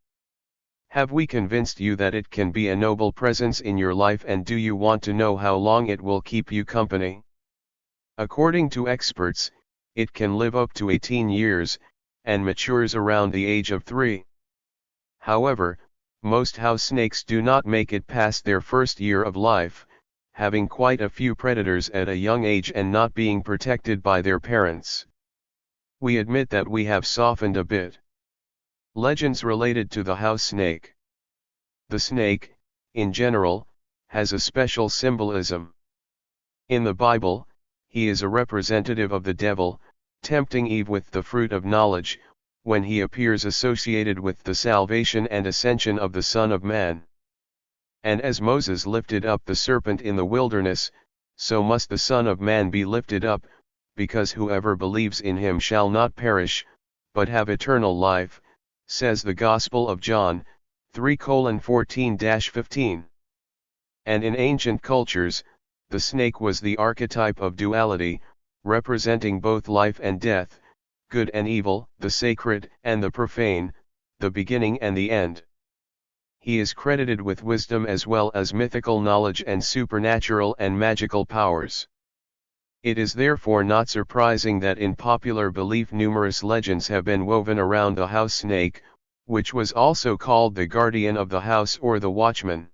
Have we convinced you that it can be a noble presence in your life, and do you want to know how long it will keep you company? According to experts, it can live up to 18 years, and matures around the age of 3. However, most house snakes do not make it past their first year of life, having quite a few predators at a young age and not being protected by their parents. We admit that we have softened a bit. Legends related to the house snake. The snake, in general, has a special symbolism. In the Bible, he is a representative of the devil, tempting Eve with the fruit of knowledge, when he appears associated with the salvation and ascension of the Son of Man. And as Moses lifted up the serpent in the wilderness, so must the Son of Man be lifted up, because whoever believes in him shall not perish, but have eternal life, says the Gospel of John, 3:14-15. And in ancient cultures, the snake was the archetype of duality, representing both life and death, good and evil, the sacred and the profane, the beginning and the end. He is credited with wisdom as well as mythical knowledge and supernatural and magical powers. It is therefore not surprising that in popular belief numerous legends have been woven around the house snake, which was also called the guardian of the house or the watchman.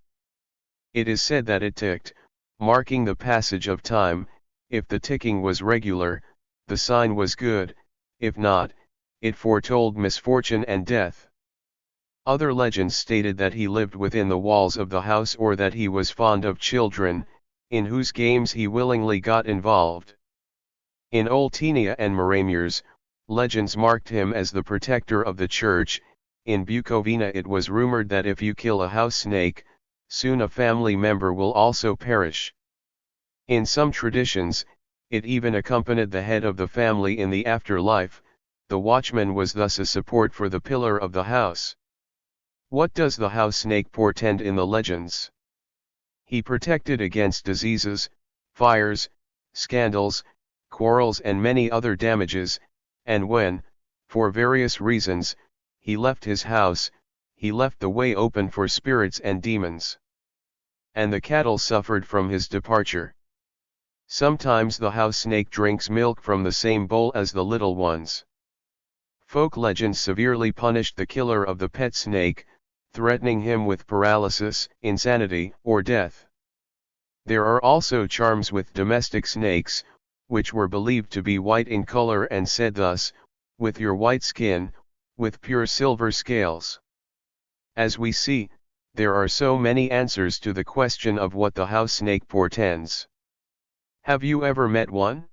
It is said that it ticked, marking the passage of time. If the ticking was regular, the sign was good; if not, it foretold misfortune and death. Other legends stated that he lived within the walls of the house or that he was fond of children, in whose games he willingly got involved. In Oltenia and Maramure's, legends marked him as the protector of the church. In Bukovina it was rumored that if you kill a house snake, soon a family member will also perish. In some traditions, it even accompanied the head of the family in the afterlife. The watchman was thus a support for the pillar of the house. What does the house snake portend in the legends? He protected against diseases, fires, scandals, quarrels and many other damages, and when, for various reasons, he left his house, he left the way open for spirits and demons. And the cattle suffered from his departure. Sometimes the house snake drinks milk from the same bowl as the little ones. Folk legends severely punished the killer of the pet snake, threatening him with paralysis, insanity, or death. There are also charms with domestic snakes, which were believed to be white in color and said thus, "With your white skin, with pure silver scales." As we see, there are so many answers to the question of what the house snake portends. Have you ever met one?